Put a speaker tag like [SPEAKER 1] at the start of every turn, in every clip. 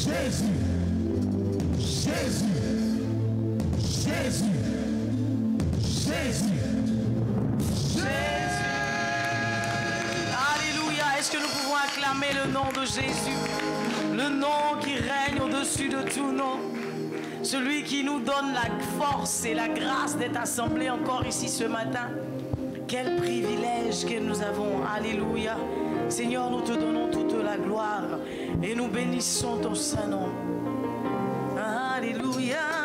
[SPEAKER 1] Jésus, Jésus, Jésus, Jésus, Jésus.
[SPEAKER 2] Alléluia. Est-ce que nous pouvons acclamer le nom de Jésus? Le nom qui règne au-dessus de tout nom. Celui qui nous donne la force et la grâce d'être assemblés encore ici ce matin. Quel privilège que nous avons. Alléluia. Seigneur, nous te donnons toute la gloire et nous bénissons ton saint nom. Alléluia.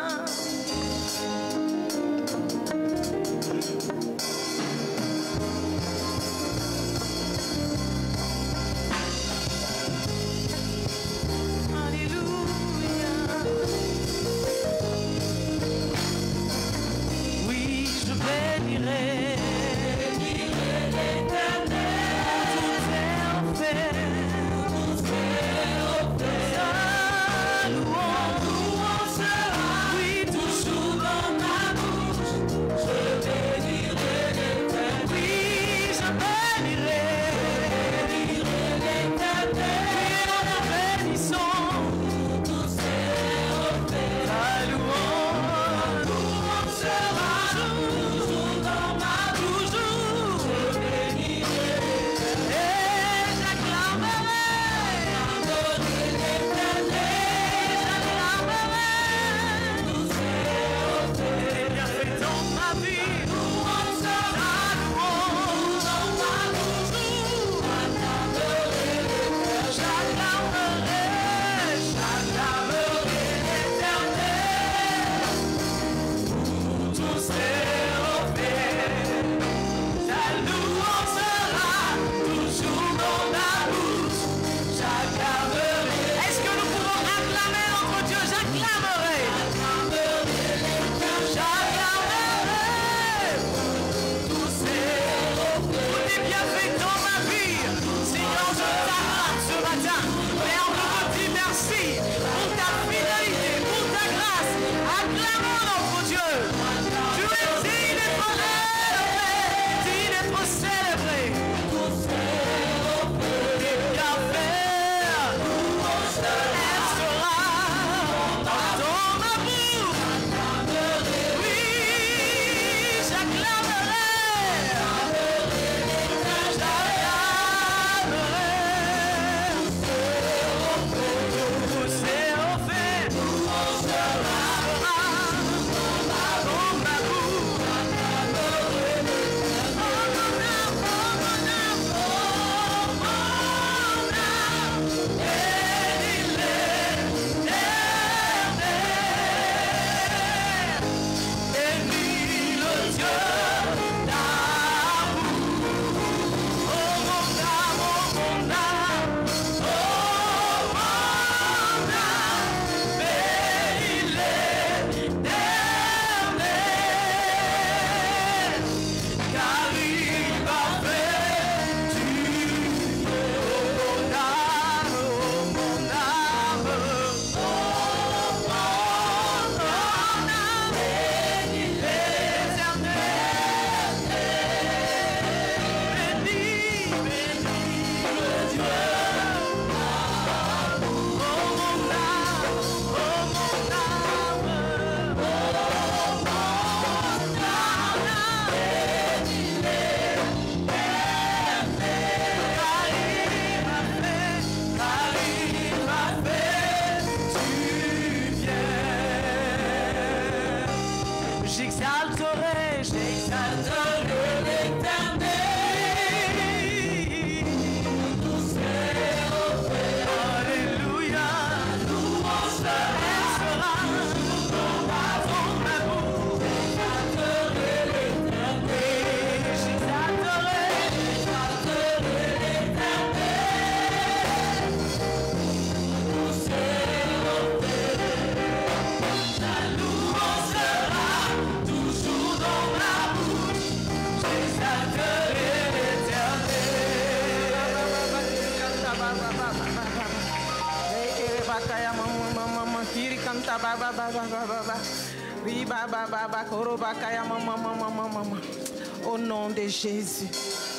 [SPEAKER 3] Au nom de Jésus,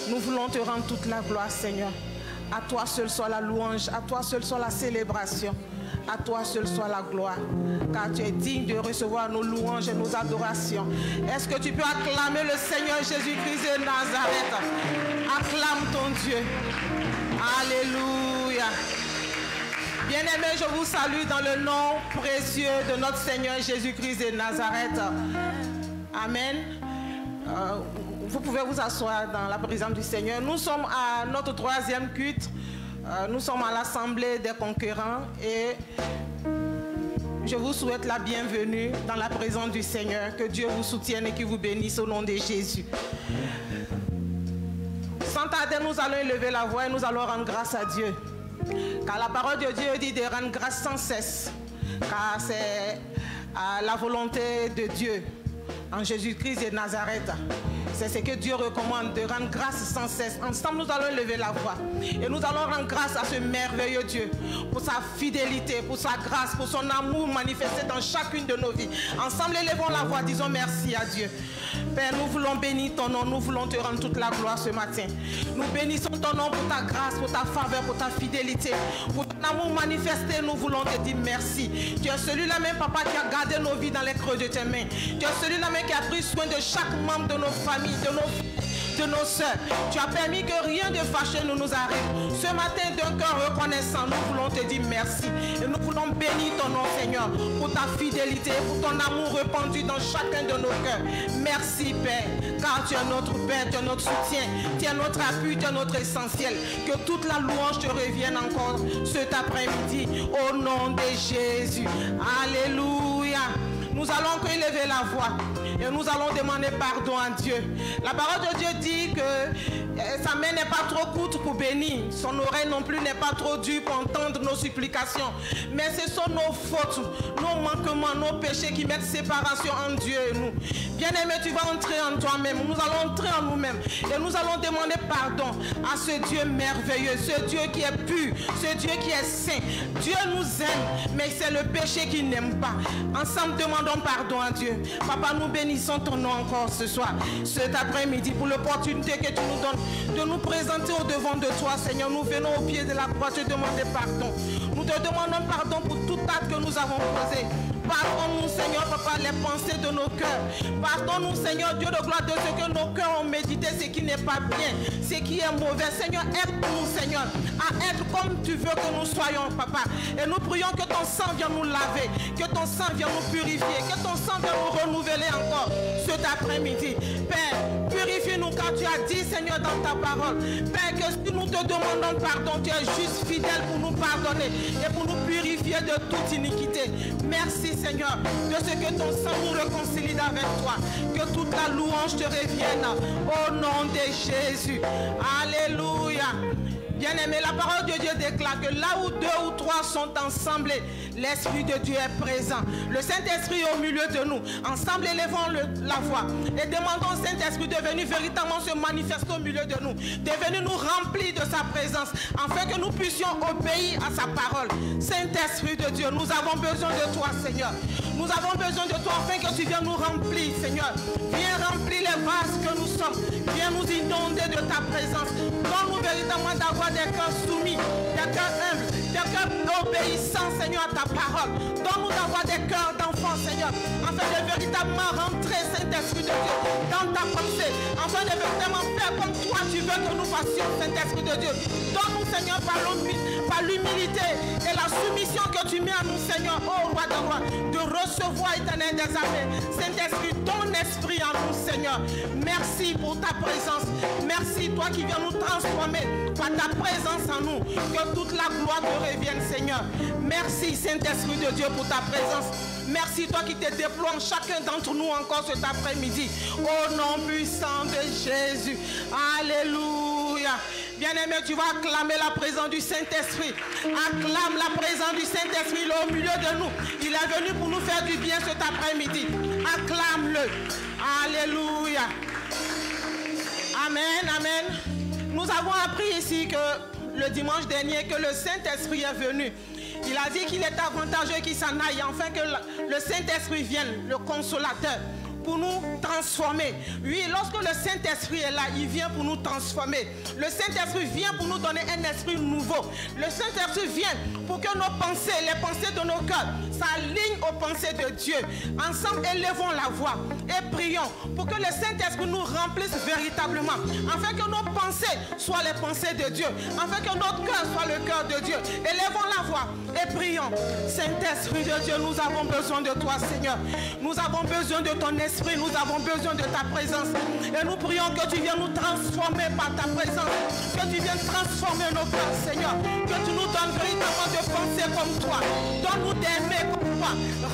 [SPEAKER 3] nous voulons te rendre toute la gloire, Seigneur. À toi seul soit la louange, à toi seul soit la célébration. À toi seul soit la gloire, car tu es digne de recevoir nos louanges et nos adorations. Est-ce que tu peux acclamer le Seigneur Jésus-Christ de Nazareth? Acclame ton Dieu. Alléluia. Bien-aimés, je vous salue dans le nom précieux de notre Seigneur Jésus-Christ de Nazareth. Amen. Vous pouvez vous asseoir dans la présence du Seigneur. Nous sommes à notre 3e culte. Nous sommes à l'Assemblée des concurrents et je vous souhaite la bienvenue dans la présence du Seigneur. Que Dieu vous soutienne et qu'il vous bénisse au nom de Jésus. Sans tarder, nous allons élever la voix et nous allons rendre grâce à Dieu. Car la parole de Dieu dit de rendre grâce sans cesse. Car c'est la volonté de Dieu en Jésus-Christ de Nazareth. C'est ce que Dieu recommande, de rendre grâce sans cesse. Ensemble, nous allons lever la voix. Et nous allons rendre grâce à ce merveilleux Dieu pour sa fidélité, pour sa grâce, pour son amour manifesté dans chacune de nos vies. Ensemble, élevons la voix, disons merci à Dieu. Père, nous voulons bénir ton nom, nous voulons te rendre toute la gloire ce matin. Nous bénissons ton nom pour ta grâce, pour ta faveur, pour ta fidélité, pour ton amour manifesté. Nous voulons te dire merci. Tu es celui-là même, papa, qui a gardé nos vies dans les creux de tes mains. Tu es celui-là même qui a pris soin de chaque membre de nos familles, de nos soeurs. Tu as permis que rien de fâcheux ne nous arrive. Ce matin, d'un cœur reconnaissant, nous voulons te dire merci. Et nous voulons bénir ton nom, Seigneur, pour ta fidélité, pour ton amour répandu dans chacun de nos cœurs. Merci, Père, car tu es notre Père, tu es notre soutien, tu es notre appui, tu es notre essentiel. Que toute la louange te revienne encore cet après-midi, au nom de Jésus. Alléluia. Nous allons encore élever la voix et nous allons demander pardon à Dieu. La parole de Dieu dit que sa main n'est pas trop courte pour bénir, son oreille non plus n'est pas trop dure pour entendre nos supplications. Mais ce sont nos fautes, nos manquements, nos péchés qui mettent séparation entre Dieu et nous. Bien-aimé, tu vas entrer en toi-même, nous allons entrer en nous-mêmes et nous allons demander pardon à ce Dieu merveilleux, ce Dieu qui est pur, ce Dieu qui est saint. Dieu nous aime, mais c'est le péché qu'il n'aime pas. Ensemble, demandons pardon à Dieu. Papa, nous bénissons ton nom encore ce soir, cet après-midi, pour l'opportunité que tu nous donnes de nous présenter au devant de toi, Seigneur. Nous venons au pied de la croix te demander pardon. Nous te demandons pardon pour tout acte que nous avons posé. Pardonne-nous, Seigneur, papa, les pensées de nos cœurs. Pardonne-nous, Seigneur, Dieu de gloire, de ce que nos cœurs ont médité, ce qui n'est pas bien, ce qui est mauvais. Seigneur, aide-nous, Seigneur, à être comme tu veux que nous soyons, papa. Et nous prions que ton sang vienne nous laver, que ton sang vienne nous purifier, que ton sang vienne nous renouveler encore cet après-midi. Père, purifie-nous car tu as dit, Seigneur, dans ta parole, Père, que si nous te demandons pardon, tu es juste fidèle pour nous pardonner et pour nous purifier de toute iniquité. Merci, Seigneur, de ce que ton sang nous réconcilie avec toi. Que toute la louange te revienne au nom de Jésus. Alléluia. Bien-aimé, la parole de Dieu déclare que là où 2 ou 3 sont ensemble, l'Esprit de Dieu est présent. Le Saint-Esprit est au milieu de nous. Ensemble, élevons la voix et demandons au Saint-Esprit de venir véritablement se manifester au milieu de nous, de venir nous remplir de sa présence, afin que nous puissions obéir à sa parole. Saint-Esprit de Dieu, nous avons besoin de toi, Seigneur. Nous avons besoin de toi afin que tu viennes nous remplir, Seigneur. Viens remplir les vases que nous sommes. Viens nous inonder de ta présence. Donne-nous véritablement d'avoir des cœurs soumis, des cœurs humbles, des cœurs obéissants, Seigneur, à ta parole. Donne-nous d'avoir des cœurs d'enfants, Seigneur, afin de véritablement rentrer, Saint-Esprit de Dieu, dans ta pensée, afin de véritablement faire comme toi tu veux que nous fassions, Saint-Esprit de Dieu. Donne-nous, Seigneur, par l'humilité et la soumission que tu mets à nous, Seigneur, ô roi de roi, de recevoir, éternel des armées, Saint-Esprit, ton esprit en nous, Seigneur. Merci pour ta présence. Merci, toi qui viens nous transformer par ta présence en nous. Que toute la gloire te revienne, Seigneur. Merci, Saint-Esprit de Dieu, pour ta présence. Merci, toi qui te déploies en chacun d'entre nous encore cet après-midi. Au nom puissant de Jésus. Alléluia. Bien-aimé, tu vas acclamer la présence du Saint-Esprit. Acclame la présence du Saint-Esprit. Il est au milieu de nous. Il est venu pour nous faire du bien cet après-midi. Acclame-le. Alléluia. Amen, amen. Nous avons appris ici que le dimanche dernier que le Saint-Esprit est venu. Il a dit qu'il est avantageux qu'il s'en aille afin que le Saint-Esprit vienne, le consolateur, pour nous transformer. Oui, lorsque le Saint-Esprit est là, il vient pour nous transformer. Le Saint-Esprit vient pour nous donner un esprit nouveau. Le Saint-Esprit vient pour que nos pensées, les pensées de nos cœurs, s'alignent aux pensées de Dieu. Ensemble, élevons la voix et prions pour que le Saint-Esprit nous remplisse véritablement, afin que nos pensées soient les pensées de Dieu, afin que notre cœur soit le cœur de Dieu. Élevons la voix et prions. Saint-Esprit de Dieu, nous avons besoin de toi, Seigneur. Nous avons besoin de ton esprit, nous avons besoin de ta présence. Et nous prions que tu viennes nous transformer par ta présence, que tu viennes transformer nos cœurs, Seigneur, que tu nous donnes véritablement de penser comme toi. Donne-nous d'aimer comme toi.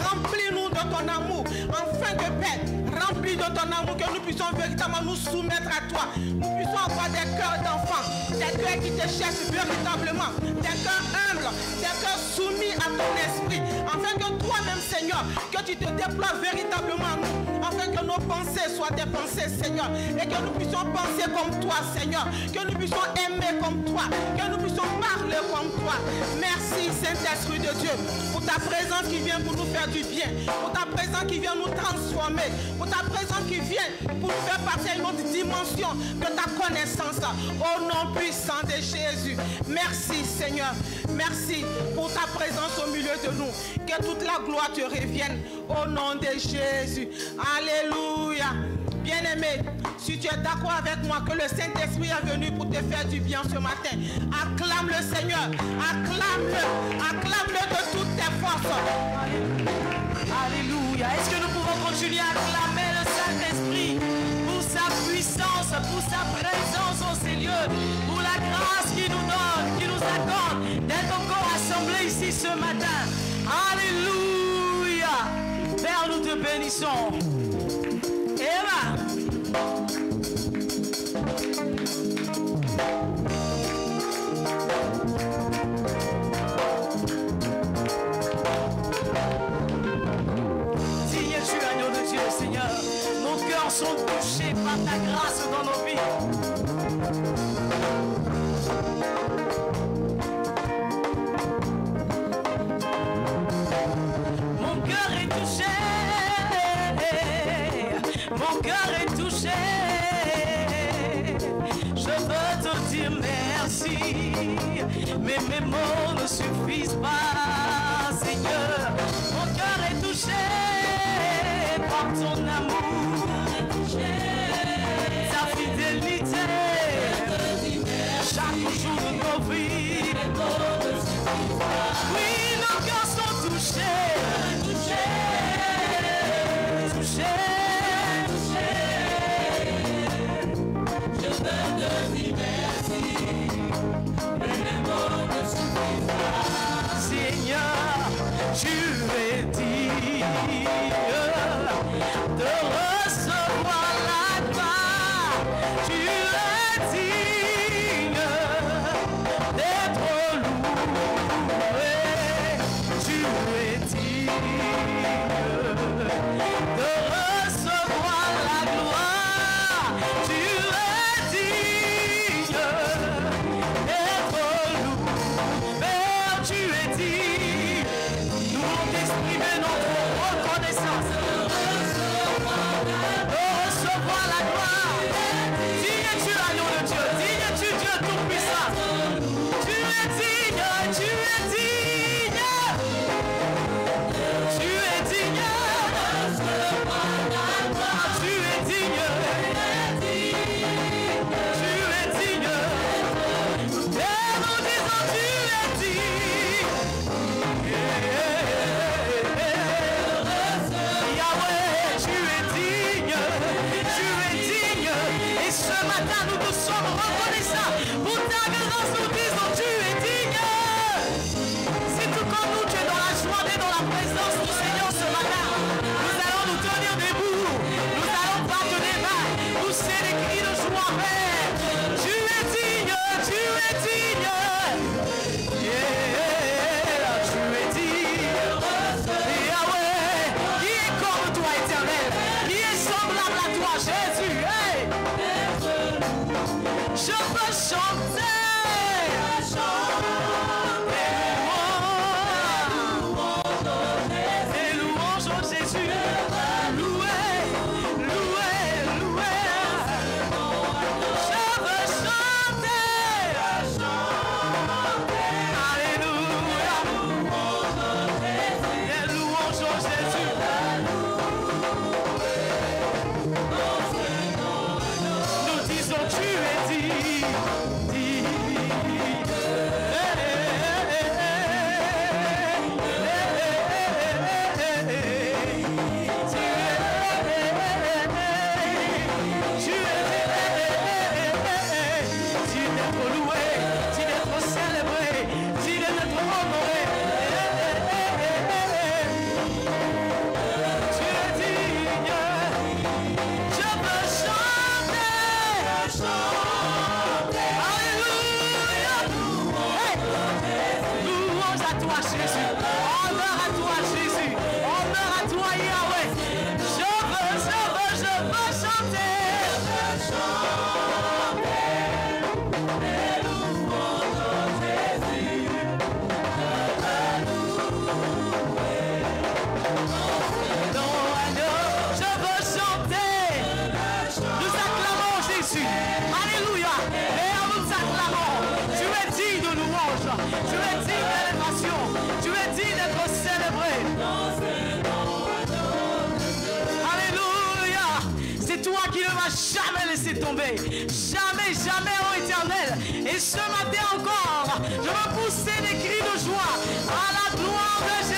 [SPEAKER 3] Remplis-nous de ton amour, enfin de paix. Remplis de ton amour, que nous puissions véritablement nous soumettre à toi. Nous puissions avoir des cœurs d'enfants, des cœurs qui te cherchent véritablement, des cœurs humbles, des cœurs soumis à ton esprit, afin que toi-même, Seigneur, que tu te déploies véritablement en nous, afin que nos pensées soient des pensées, Seigneur, et que nous puissions penser comme toi, Seigneur, que nous puissions aimer comme toi, que nous puissions parler comme toi. Merci, Saint-Esprit de Dieu, pour ta présence qui vient pour nous faire du bien, pour ta présence qui vient nous transformer, pour ta présence qui vient pour nous faire passer à une autre dimension de ta connaissance. Au nom puissant de Jésus. Merci, Seigneur. Merci pour ta présence au milieu de nous. Que toute la gloire te revienne au nom de Jésus. Alléluia. Bien-aimé, si tu es d'accord avec moi que le Saint-Esprit est venu pour te faire du bien ce matin, acclame le Seigneur, acclame-le de toutes tes forces.
[SPEAKER 2] Alléluia. Est-ce que nous pouvons continuer à acclamer le Saint-Esprit pour sa puissance, pour sa présence au Seigneur, pour la grâce qu'il nous donne, qu'il nous accorde d'être encore assemblés ici ce matin. Alléluia. Père, nous te bénissons. Eva. Seigneur, nos cœurs sont touchés par ta grâce dans nos vies. Mon cœur est touché, mon cœur est touché. Je veux te dire merci, mais mes mots ne suffisent pas, Seigneur. Mon cœur est touché par ton amour, ta fidélité, chaque jour de nos vies. Oui, nos cœurs sont touchés, touchés. Je veux te dire merci, mais les mots ne suffisent pas. Seigneur, tu es digne de recevoir la gloire, tu es digne d'être loué, tu es digne de recevoir la gloire, tu es digne d'être loué, Père, tu es digne, nous voulons t'exprimer notre reconnaissance. Nous sommes reconnaissants pour ta grâce, nous disons tu es digne. laisser tomber. Jamais, jamais, ô Éternel. Et ce matin encore, je veux pousser des cris de joie à la gloire de Jésus.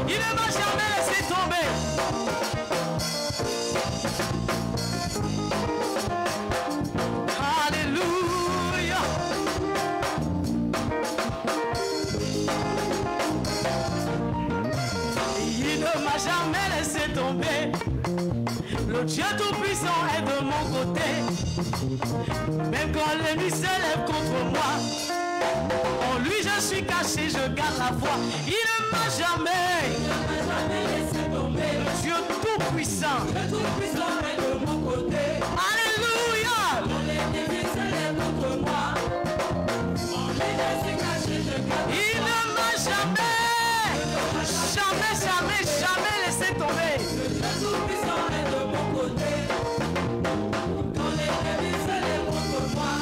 [SPEAKER 2] Il ne m'a jamais laissé tomber. Alléluia. Il ne m'a jamais laissé tomber. Le Dieu Tout-Puissant est de mon côté. Même quand l'ennemi s'élève contre moi, en lui je suis caché, je garde la foi. Il ne m'a jamais laissé tomber. Le Dieu Tout-Puissant est de mon côté. Alléluia. Quand l'ennemi s'élève contre moi, en lui je suis caché, je garde la foi. Il ne m'a jamais laissé tomber. Le Dieu Tout-Puissant est de mon côté. Quand l'ennemi s'élève contre moi,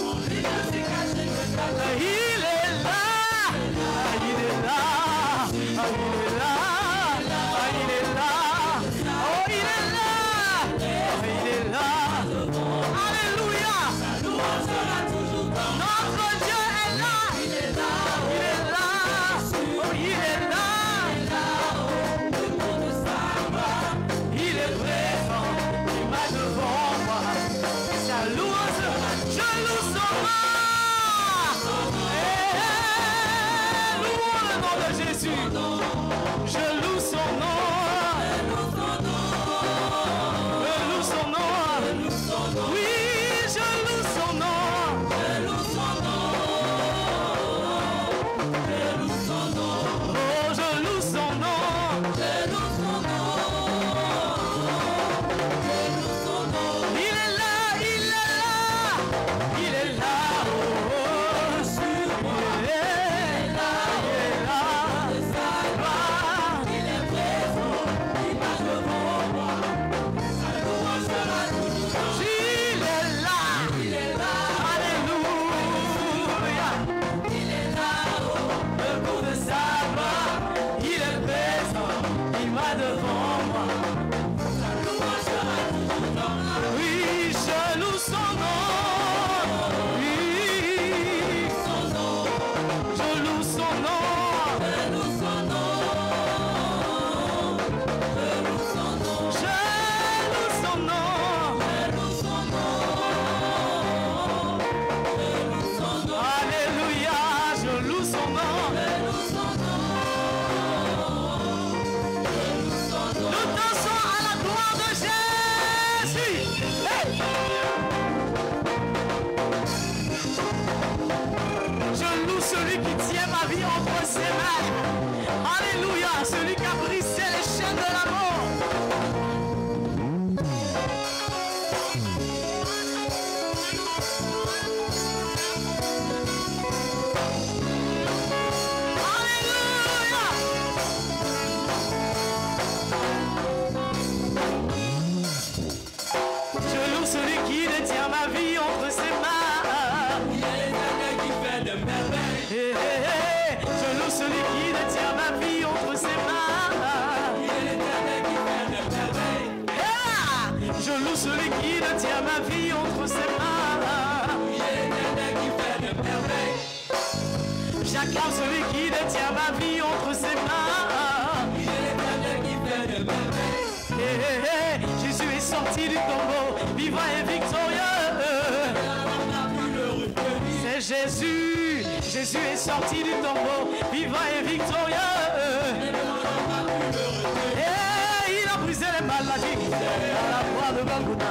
[SPEAKER 2] en lui je suis caché, je garde la foi. Il est là, il est là, il est là, il est là, oh il est là, il est là. Alléluia. Notre Dieu est là, il est là, oh il est là. Il est présent, il m'a devant moi. Sa louange, je loue son nom. Louons le nom de Jésus. Je loue son nom. Je loue son nom. Oui, je loue son nom. Oh, je loue son nom. Il est là, il est là, il est là, oh, il est là, il est présent, il marche devant moi, sa louange sera toujours. Il est là, alléluia, il est là, oh, le bout de sa main, il est présent, il m'a devant moi. Oui, je loue son nom. Oui, son nom. Je loue son nom. Je loue son nom. Je loue son nom. Je loue son nom. Alléluia, je loue son nom. Nous dansons à la gloire de Jésus. Hey! Je loue celui qui tient ma vie entre ses mains. Alléluia, celui qui a brisé les chaînes de la mort. Alléluia. Je loue celui qui détient ma vie entre ses mains. Il est l'Éternel qui fait de merveilles. Je loue celui qui détient ma vie entre ses mains. Il est l'Éternel qui fait de merveilles. Je loue celui qui détient ma vie entre ses mains. Il est l'Éternel qui fait de merveilles. J'acclame celui qui détient ma vie entre ses mains. Il est l'Éternel qui fait de merveilles. Jésus est sorti du tombeau, vivant et victorieux. C'est Jésus. Jésus est sorti du tombeau, vivant et victorieux. Et il a brisé les maladies à la croix de Golgotha.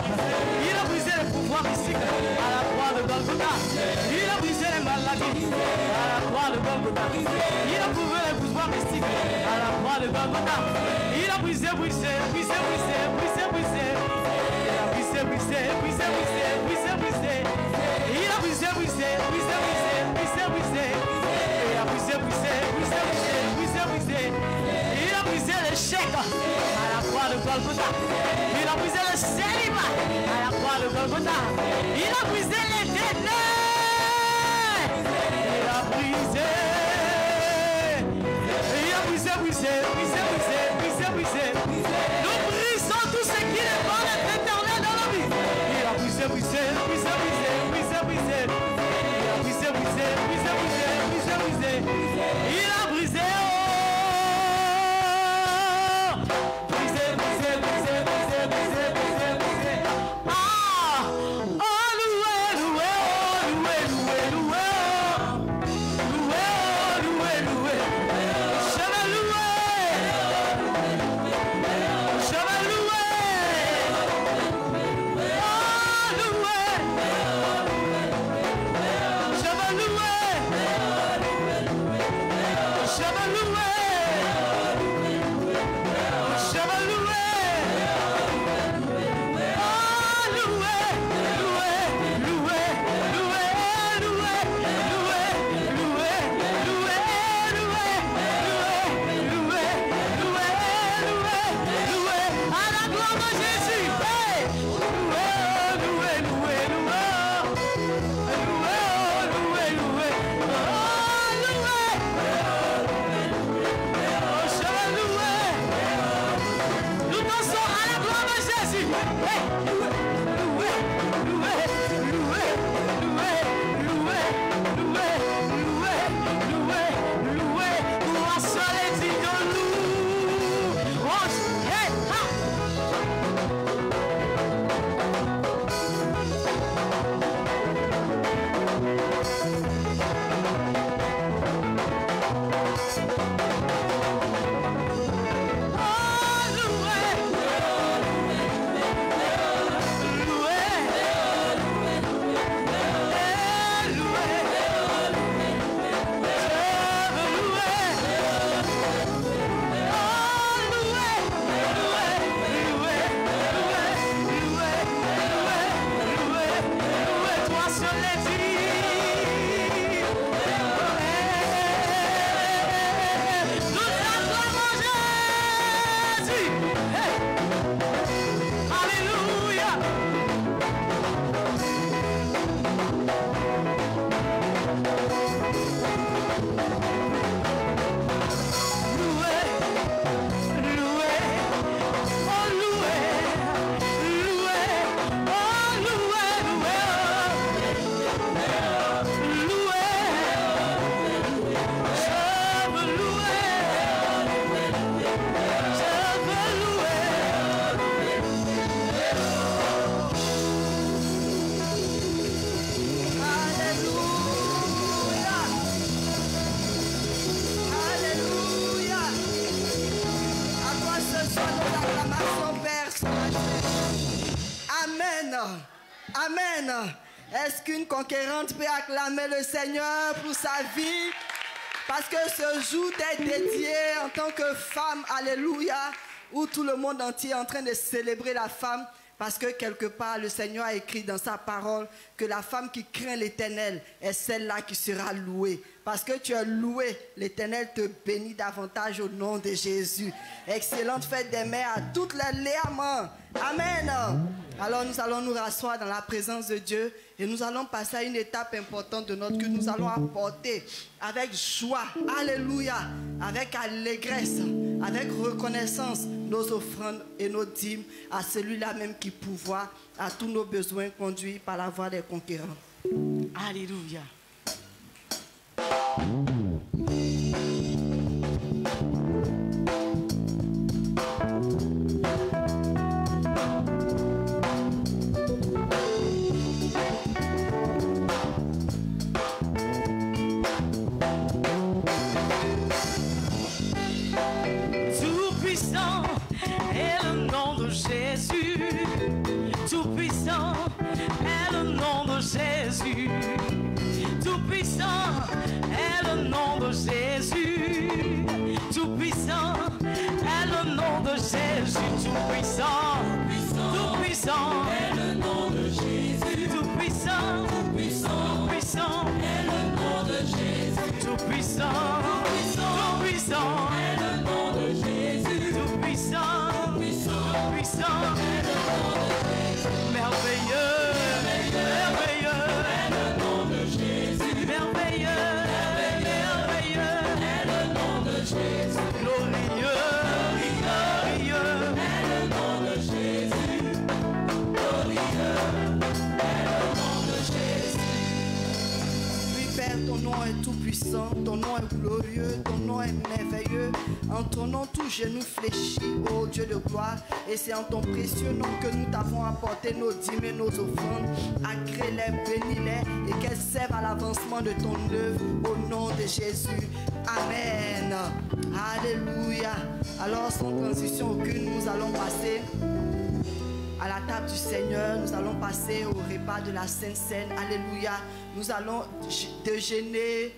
[SPEAKER 2] Il a brisé les pouvoirs mystiques à la croix de Golgotha. Il a brisé les maladies à la croix de Golgotha. Il a brisé les pouvoirs mystiques à la croix de Golgotha. Il a brisé. Il a brisé. Il a brisé l'échec à la croix de Golgotha. Il a brisé le célibat à la croix de Golgotha. Il a brisé les ténèbres. Il a brisé. Il a brisé. Nous brisons tout ce qui Il a brisé.
[SPEAKER 4] Amen. Est-ce qu'une conquérante peut acclamer le Seigneur pour sa vie? Parce que ce jour t'est dédié en tant que femme, alléluia, où tout le monde entier est en train de célébrer la femme. Parce que quelque part, le Seigneur a écrit dans sa parole que la femme qui craint l'Éternel est celle-là qui sera louée. Parce que tu es loué, l'Éternel te bénit davantage au nom de Jésus. Excellente fête des mères à toutes les léamants. Amen. Alors nous allons nous rasseoir dans la présence de Dieu et nous allons passer à une étape importante de notre culte. Nous allons apporter avec joie, alléluia, avec allégresse, avec reconnaissance nos offrandes et nos dîmes à celui-là même qui pourvoit à tous nos besoins conduits par la voie des conquérants.
[SPEAKER 2] Alléluia. Tout-puissant est le nom de Jésus. Tout-puissant est le nom de Jésus. Tout-puissant est le nom de Jésus. Tout-puissant est le nom de Jésus. Tout-puissant, tout-puissant est le nom de Jésus. Tout-puissant, tout-puissant, tout-puissant est le nom de Jésus. Tout-puissant, tout-puissant est le nom de Jésus. Tout-puissant, tout-puissant est le nom de Jésus. Merveilleux, merveilleux est le nom de Jésus. Merveilleux, merveilleux est le nom de Jésus. Glorieux, glorieux est le nom de Jésus. Glorieux est le nom de Jésus.
[SPEAKER 4] Oui, Père, ton nom est est tout puissant, ton nom est glorieux, ton nom est merveilleux. En ton nom, tout genou fléchit, ô Dieu de gloire. Et c'est en ton précieux nom que nous t'avons apporté nos dîmes et nos offrandes. Agrée-les, bénis-les et qu'elles servent à l'avancement de ton œuvre au nom de Jésus. Amen. Alléluia. Alors, sans transition aucune, nous allons passer à la table du Seigneur. Nous allons passer au repas de la Sainte Seine. Alléluia. Nous allons déjeuner,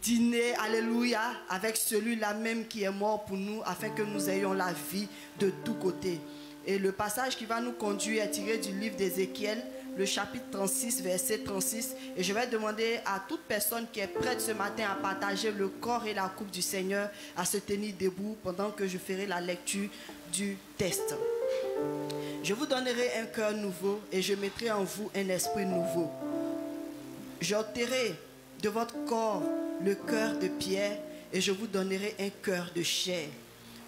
[SPEAKER 4] dîner, alléluia, avec celui-là même qui est mort pour nous, afin que nous ayons la vie de tous côtés. Et le passage qui va nous conduire est tiré du livre d'Ézéchiel, le chapitre 36, verset 36. Et je vais demander à toute personne qui est prête ce matin à partager le corps et la coupe du Seigneur à se tenir debout pendant que je ferai la lecture du texte. Je vous donnerai un cœur nouveau et je mettrai en vous un esprit nouveau. J'ôterai de votre corps le cœur de pierre et je vous donnerai un cœur de chair.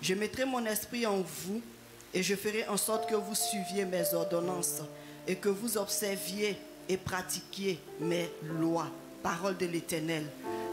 [SPEAKER 4] Je mettrai mon esprit en vous et je ferai en sorte que vous suiviez mes ordonnances et que vous observiez et pratiquiez mes lois. Parole de l'Éternel.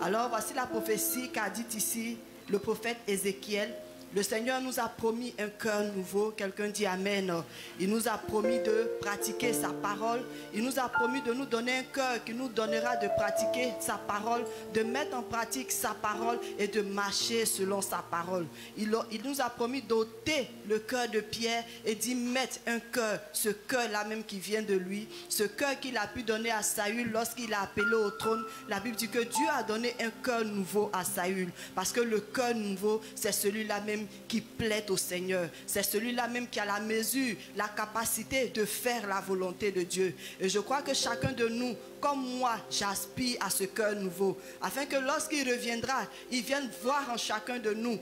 [SPEAKER 4] Alors voici la prophétie qu'a dit ici le prophète Ézéchiel. Le Seigneur nous a promis un cœur nouveau. Quelqu'un dit Amen. Il nous a promis de pratiquer sa parole. Il nous a promis de nous donner un cœur qui nous donnera de pratiquer sa parole, de mettre en pratique sa parole et de marcher selon sa parole. Il nous a promis d'ôter le cœur de pierre et d'y mettre un cœur, ce cœur-là même qui vient de lui, ce cœur qu'il a pu donner à Saül lorsqu'il a appelé au trône. La Bible dit que Dieu a donné un cœur nouveau à Saül, parce que le cœur nouveau, c'est celui-là même qui plaît au Seigneur. C'est celui-là même qui a la mesure, la capacité de faire la volonté de Dieu. Et je crois que chacun de nous, comme moi, j'aspire à ce cœur nouveau, afin que lorsqu'il reviendra, il vienne voir en chacun de nous,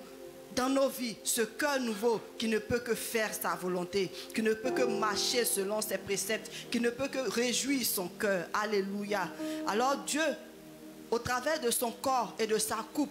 [SPEAKER 4] dans nos vies, ce cœur nouveau qui ne peut que faire sa volonté, qui ne peut que marcher selon ses préceptes, qui ne peut que réjouir son cœur. Alléluia. Alors Dieu, au travers de son corps et de sa coupe,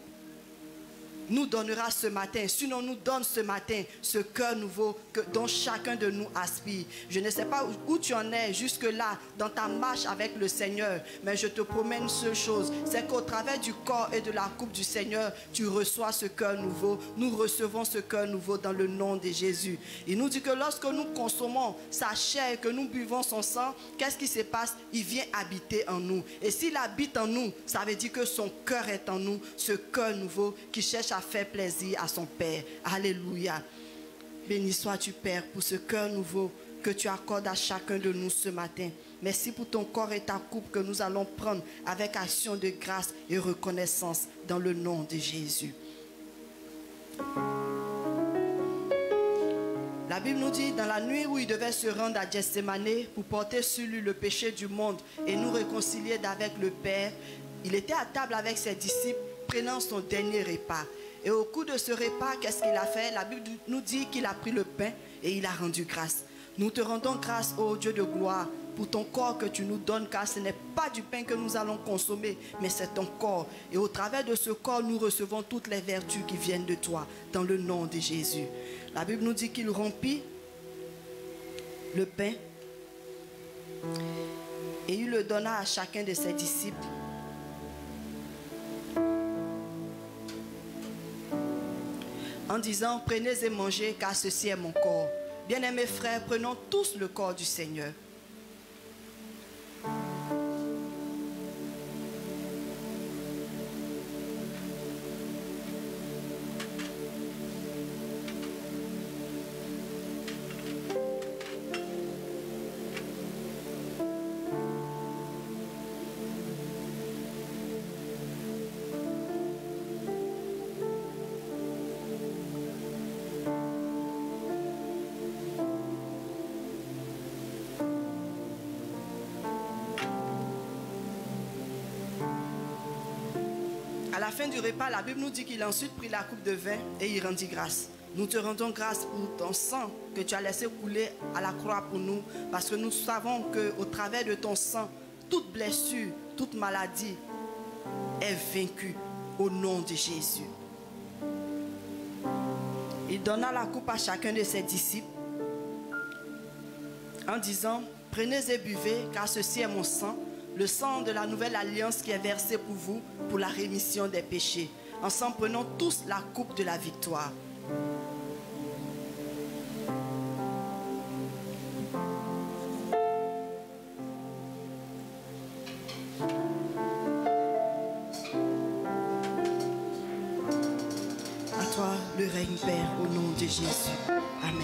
[SPEAKER 4] nous donnera ce matin, sinon nous donne ce matin ce cœur nouveau dont chacun de nous aspire. Je ne sais pas où tu en es jusque-là dans ta marche avec le Seigneur, mais je te promets une seule chose, c'est qu'au travers du corps et de la coupe du Seigneur, tu reçois ce cœur nouveau. Nous recevons ce cœur nouveau dans le nom de Jésus. Il nous dit que lorsque nous consommons sa chair, que nous buvons son sang, qu'est-ce qui se passe? Il vient habiter en nous. Et s'il habite en nous, ça veut dire que son cœur est en nous, ce cœur nouveau qui cherche à faire plaisir à son Père. Alléluia. Béni sois-tu, Père, pour ce cœur nouveau que tu accordes à chacun de nous ce matin. Merci pour ton corps et ta coupe que nous allons prendre avec action de grâce et reconnaissance dans le nom de Jésus. La Bible nous dit, dans la nuit où il devait se rendre à Gethsémani pour porter sur lui le péché du monde et nous réconcilier avec le Père, il était à table avec ses disciples prenant son dernier repas. Et au cours de ce repas, qu'est-ce qu'il a fait? La Bible nous dit qu'il a pris le pain et il a rendu grâce. Nous te rendons grâce, ô Dieu de gloire, pour ton corps que tu nous donnes, car ce n'est pas du pain que nous allons consommer, mais c'est ton corps. Et au travers de ce corps, nous recevons toutes les vertus qui viennent de toi, dans le nom de Jésus. La Bible nous dit qu'il rompit le pain et il le donna à chacun de ses disciples. En disant, prenez et mangez, car ceci est mon corps. Bien-aimés frères, prenons tous le corps du Seigneur. À la fin du repas, la Bible nous dit qu'il a ensuite pris la coupe de vin et il rendit grâce. Nous te rendons grâce pour ton sang que tu as laissé couler à la croix pour nous, parce que nous savons qu'au travers de ton sang, toute blessure, toute maladie est vaincue au nom de Jésus. Il donna la coupe à chacun de ses disciples en disant, prenez et buvez, car ceci est mon sang, le sang de la nouvelle alliance qui est versé pour vous, pour la rémission des péchés. Ensemble, prenons tous la coupe de la victoire. À toi le règne, Père, au nom de Jésus. Amen.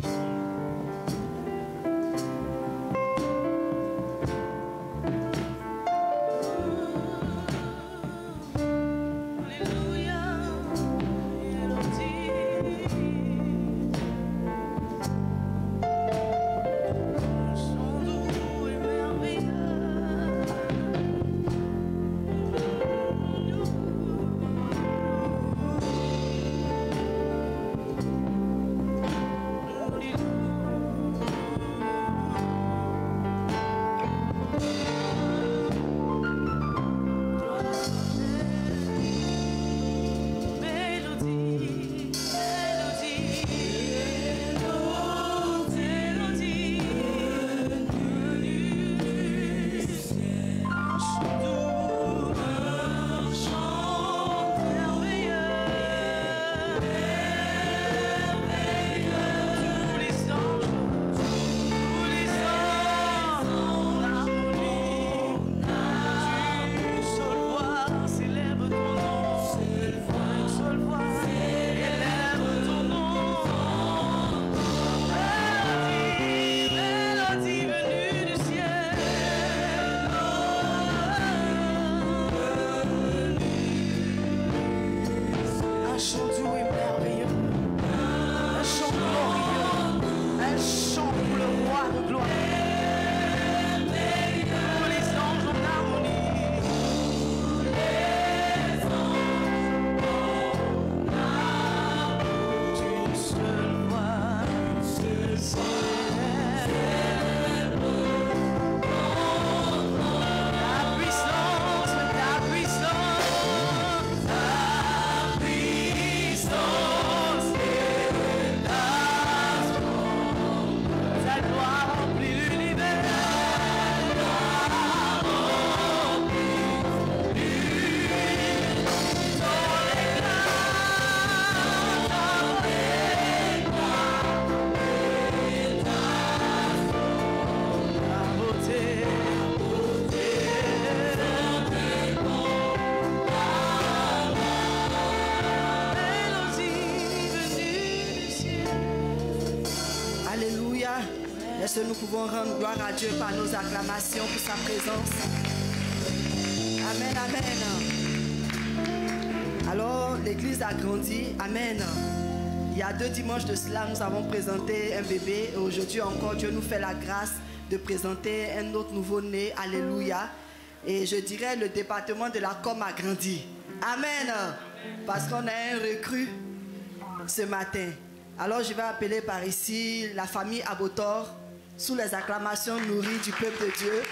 [SPEAKER 4] Est-ce que nous pouvons rendre gloire à Dieu par nos acclamations pour sa présence? Amen, amen. Alors, l'église a grandi. Amen. Il y a 2 dimanches de cela, nous avons présenté un bébé. Et aujourd'hui encore, Dieu nous fait la grâce de présenter un autre nouveau-né. Alléluia. Et je dirais, le département de la com a grandi. Amen. Parce qu'on a un recrue ce matin. Alors, je vais appeler par ici la famille Abotor, sous les acclamations nourries du peuple de Dieu.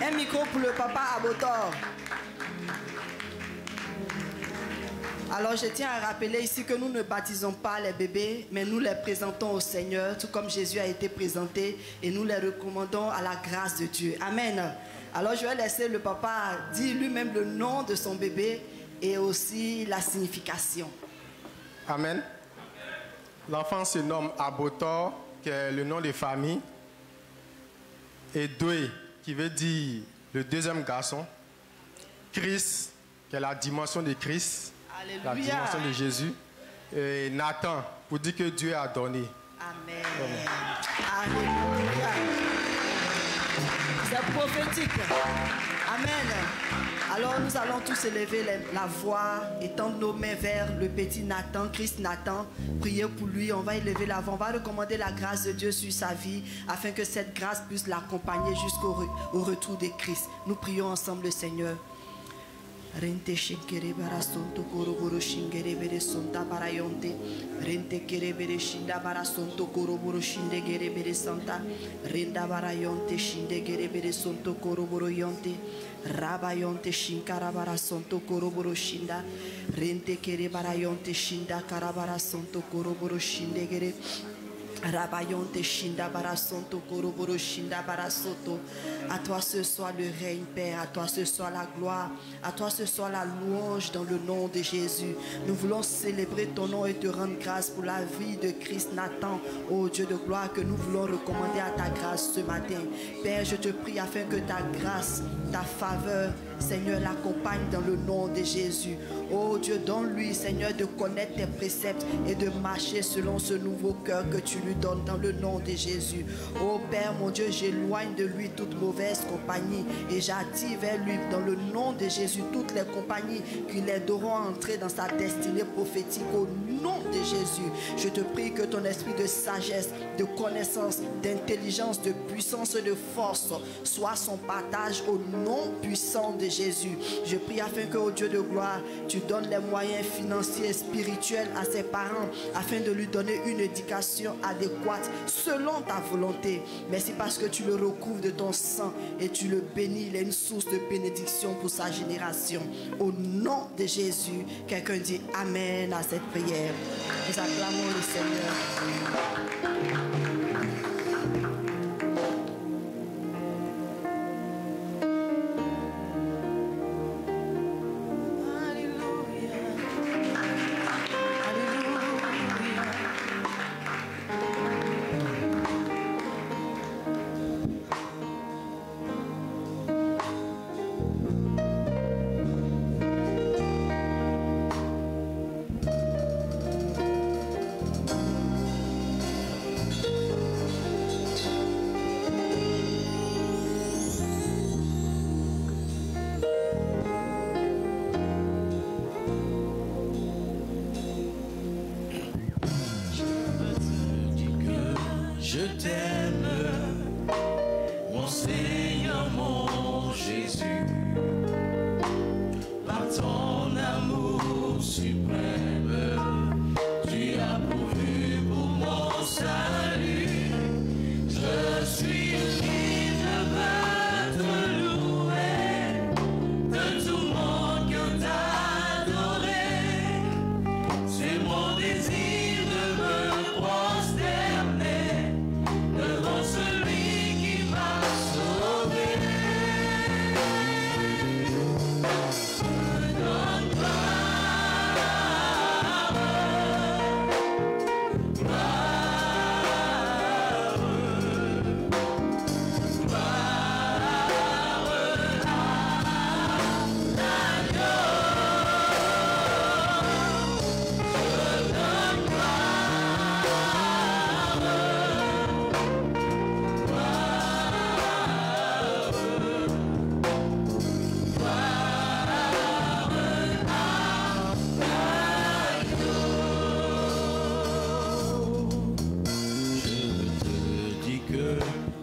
[SPEAKER 4] Un micro pour le papa Abotor. Alors je tiens à rappeler ici que nous ne baptisons pas les bébés, mais nous les présentons au Seigneur, tout comme Jésus a été présenté, et nous les recommandons à la grâce de Dieu. Amen. Alors je vais laisser le papa dire lui-même le nom de son bébé et aussi la signification.
[SPEAKER 5] Amen. L'enfant se nomme Abotor, qui est le nom de famille, et Doué, qui veut dire le deuxième garçon, Christ, qui est la dimension de Christ,
[SPEAKER 4] Alléluia.
[SPEAKER 5] la dimension de Jésus, et Nathan, pour dire que Dieu a donné.
[SPEAKER 4] Amen. Alléluia. C'est prophétique. Amen. Alors nous allons tous élever la voix et tendre nos mains vers le petit Nathan, Christ Nathan, prier pour lui. On va élever la voix, on va recommander la grâce de Dieu sur sa vie afin que cette grâce puisse l'accompagner jusqu'au retour de Christ. Nous prions ensemble le Seigneur. Rente shikere bara sonto koroboro shingere bere sonta barayonte. Rente kere bere shinda bara sonto koroboro shinde gere bere santa. Renda barayonte shinde gere bere sonto koroboro yonte. Rabayonte shinkara bara sonto koroboro shinda. Rente kere barayonte shinda karabara sonto koroboro shinde gere. Rabayonte shinda barasonto koroboro shinda barasoto. À toi ce soit le règne, Père. À toi ce soit la gloire. À toi ce soit la louange dans le nom de Jésus. Nous voulons célébrer ton nom et te rendre grâce pour la vie de Christ Nathan, ô Dieu de gloire, que nous voulons recommander à ta grâce ce matin. Père, je te prie afin que ta grâce, ta faveur, Seigneur, l'accompagne dans le nom de Jésus. Oh Dieu, donne-lui, Seigneur, de connaître tes préceptes et de marcher selon ce nouveau cœur que tu lui donnes dans le nom de Jésus. Oh Père, mon Dieu, j'éloigne de lui toute mauvaise compagnie et j'attire vers lui dans le nom de Jésus toutes les compagnies qui l'aideront à entrer dans sa destinée prophétique au nom de Jésus. Je te prie que ton esprit de sagesse, de connaissance, d'intelligence, de puissance et de force soit son partage au nom puissant de Jésus. Je prie afin que, ô Dieu de gloire, tu donnes les moyens financiers et spirituels à ses parents afin de lui donner une éducation adéquate selon ta volonté. Merci parce que tu le recouvres de ton sang et tu le bénis. Il est une source de bénédiction pour sa génération. Au nom de Jésus, quelqu'un dit Amen à cette prière. Nous acclamons le Seigneur.
[SPEAKER 1] Je t'aime, mon Seigneur, mon Jésus, par ton amour suprême, tu as pourvu pour mon salut. Je suis libre, je veux te louer, de tout mon cœur t'adorer. C'est mon désir de me prosterner devant celui qui m'a sauvé. Me donne gloire,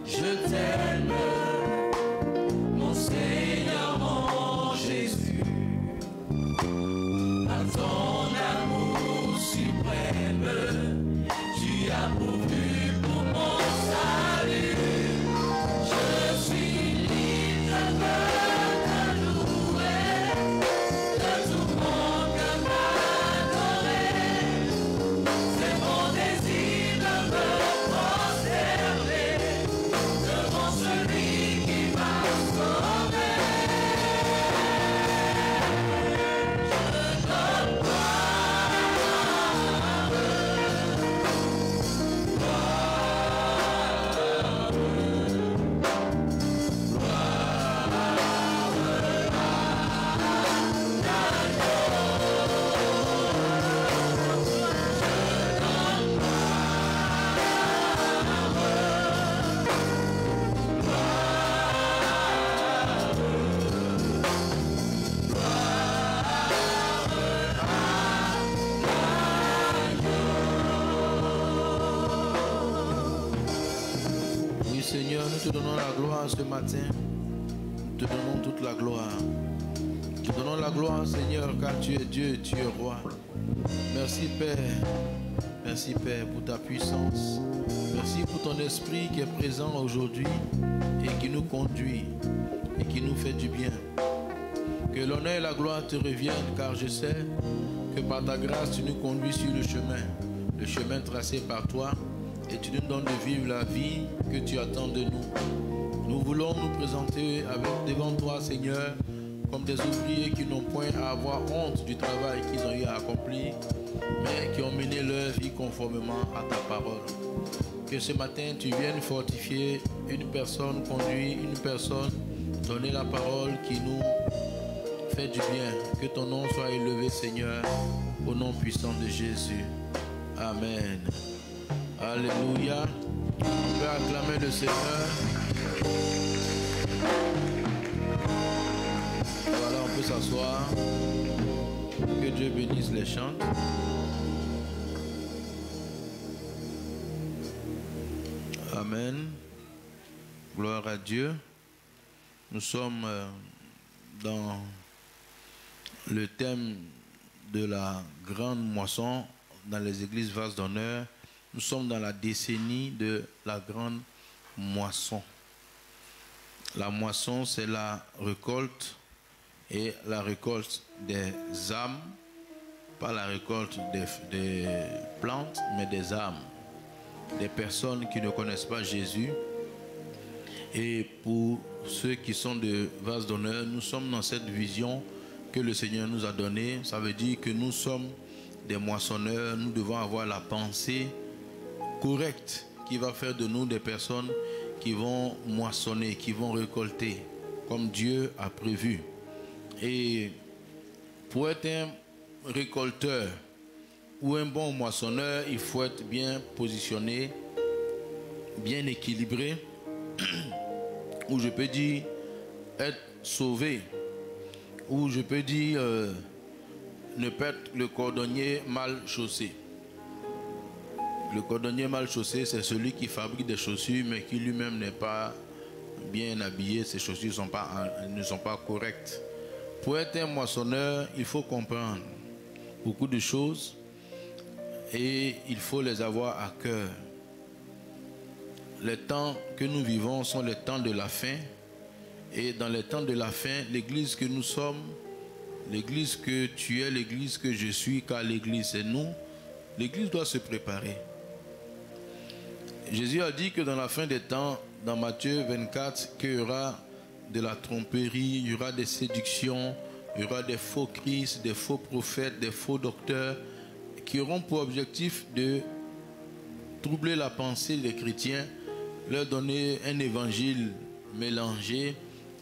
[SPEAKER 1] je t'aime, mon Seigneur, mon Jésus, par ton amour suprême, tu as pourvu pour mon salut. Je suis libre, je veux te louer, de tout mon cœur t'adorer. C'est mon désir de me prosterner devant celui qui m'a sauvé. Je donne
[SPEAKER 6] Oui Seigneur, nous te donnons la gloire ce matin. Nous te donnons toute la gloire. Te donnons la gloire, Seigneur, car tu es Dieu, tu es roi. Merci, Père. Merci, Père, pour ta puissance. Merci pour ton esprit qui est présent aujourd'hui et qui nous conduit et qui nous fait du bien. Que l'honneur et la gloire te reviennent, car je sais que par ta grâce, tu nous conduis sur le chemin tracé par toi, et tu nous donnes de vivre la vie que tu attends de nous. Nous voulons nous présenter devant toi, Seigneur, comme des ouvriers qui n'ont point à avoir honte du travail qu'ils ont eu à accomplir, mais qui ont mené leur vie conformément à ta parole. Que ce matin, tu viennes fortifier une personne, conduire une personne, donner la parole qui nous fait du bien. Que ton nom soit élevé, Seigneur, au nom puissant de Jésus. Amen. Alléluia. On peut acclamer le Seigneur. Voilà, on peut s'asseoir. Que Dieu bénisse les chants. Amen. Gloire à Dieu. Nous sommes dans le thème de la grande moisson dans les églises vases d'honneur. Nous sommes dans la décennie de la grande moisson. La moisson, c'est la récolte, et la récolte des âmes, pas la récolte des plantes, mais des âmes, des personnes qui ne connaissent pas Jésus. Et pour ceux qui sont de vases d'honneur, nous sommes dans cette vision que le Seigneur nous a donnée. Ça veut dire que nous sommes des moissonneurs. Nous devons avoir la pensée correcte qui va faire de nous des personnes qui vont moissonner, qui vont récolter comme Dieu a prévu. Et pour être un récolteur ou un bon moissonneur, il faut être bien positionné, bien équilibré, ou je peux dire être sauvé, ou je peux dire ne pas être le cordonnier mal chaussé. Le cordonnier mal chaussé, c'est celui qui fabrique des chaussures mais qui lui-même n'est pas bien habillé. Ses chaussures ne sont pas correctes. Pour être un moissonneur, il faut comprendre beaucoup de choses et il faut les avoir à cœur. Les temps que nous vivons sont les temps de la fin, et dans les temps de la fin, l'église que nous sommes, l'église que tu es, l'église que je suis, car l'église c'est nous, l'église doit se préparer. Jésus a dit que dans la fin des temps, dans Matthieu 24, qu'il y aura de la tromperie, il y aura des séductions, il y aura des faux Christ, des faux prophètes, des faux docteurs, qui auront pour objectif de troubler la pensée des chrétiens, leur donner un évangile mélangé,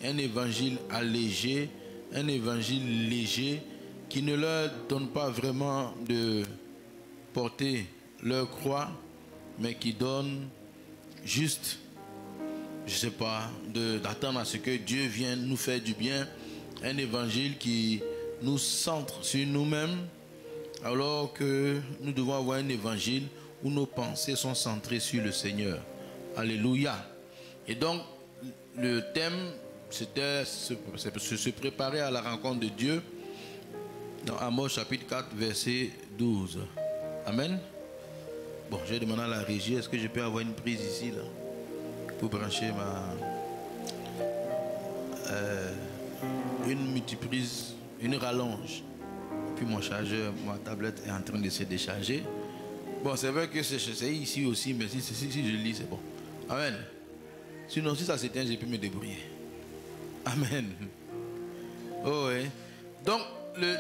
[SPEAKER 6] un évangile allégé, un évangile léger, qui ne leur donne pas vraiment de porter leur croix, mais qui donne juste, je ne sais pas, d'attendre à ce que Dieu vienne nous faire du bien, un évangile qui nous centre sur nous-mêmes, alors que nous devons avoir un évangile où nos pensées sont centrées sur le Seigneur. Alléluia. Et donc, le thème, c'était se préparer à la rencontre de Dieu, dans Amos chapitre 4, verset 12. Amen. Bon, je vais demander à la régie, est-ce que je peux avoir une prise ici, là, pour brancher une multiprise, une rallonge. Puis mon chargeur, ma tablette est en train de se décharger. Bon, c'est vrai que c'est ici aussi, mais si je lis, c'est bon. Amen. Sinon, si ça s'éteint, j'ai pu me débrouiller. Amen. Oh, oui. Donc, le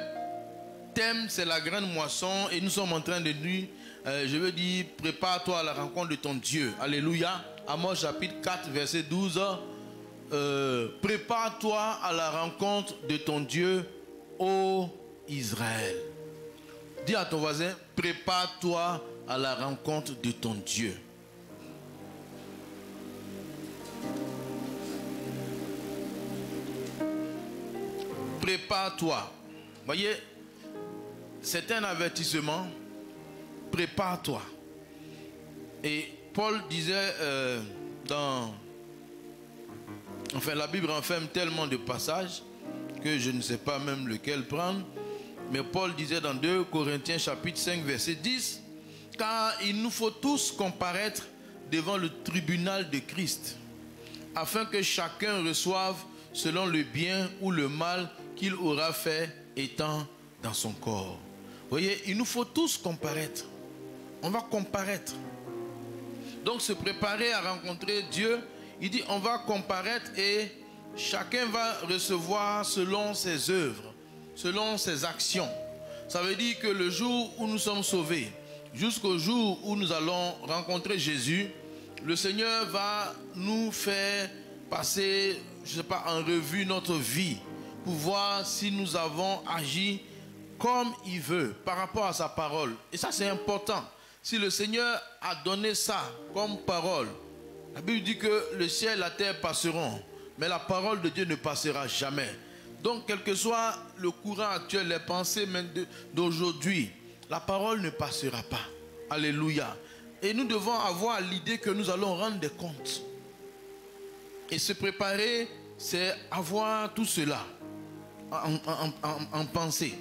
[SPEAKER 6] thème, c'est la grande moisson, et nous sommes en train de dire, je veux dire, prépare-toi à la rencontre de ton Dieu. Alléluia. Amos chapitre 4, verset 12. Prépare-toi à la rencontre de ton Dieu, ô Israël. Dis à ton voisin, prépare-toi à la rencontre de ton Dieu. Prépare-toi. Voyez, c'est un avertissement. Prépare-toi. Et Paul disait enfin la Bible renferme tellement de passages que je ne sais pas même lequel prendre. Mais Paul disait dans 2 Corinthiens chapitre 5 verset 10, car il nous faut tous comparaître devant le tribunal de Christ, afin que chacun reçoive selon le bien ou le mal qu'il aura fait étant dans son corps. Vous voyez, il nous faut tous comparaître. On va comparaître. Donc se préparer à rencontrer Dieu, il dit on va comparaître et chacun va recevoir selon ses œuvres, selon ses actions. Ça veut dire que le jour où nous sommes sauvés, jusqu'au jour où nous allons rencontrer Jésus, le Seigneur va nous faire passer, je ne sais pas, en revue notre vie pour voir si nous avons agi comme il veut par rapport à sa parole. Et ça c'est important. Si le Seigneur a donné ça comme parole, la Bible dit que le ciel et la terre passeront, mais la parole de Dieu ne passera jamais. Donc quel que soit le courant actuel, les pensées même d'aujourd'hui, la parole ne passera pas. Alléluia. Et nous devons avoir l'idée que nous allons rendre des comptes. Et se préparer, c'est avoir tout cela en pensée.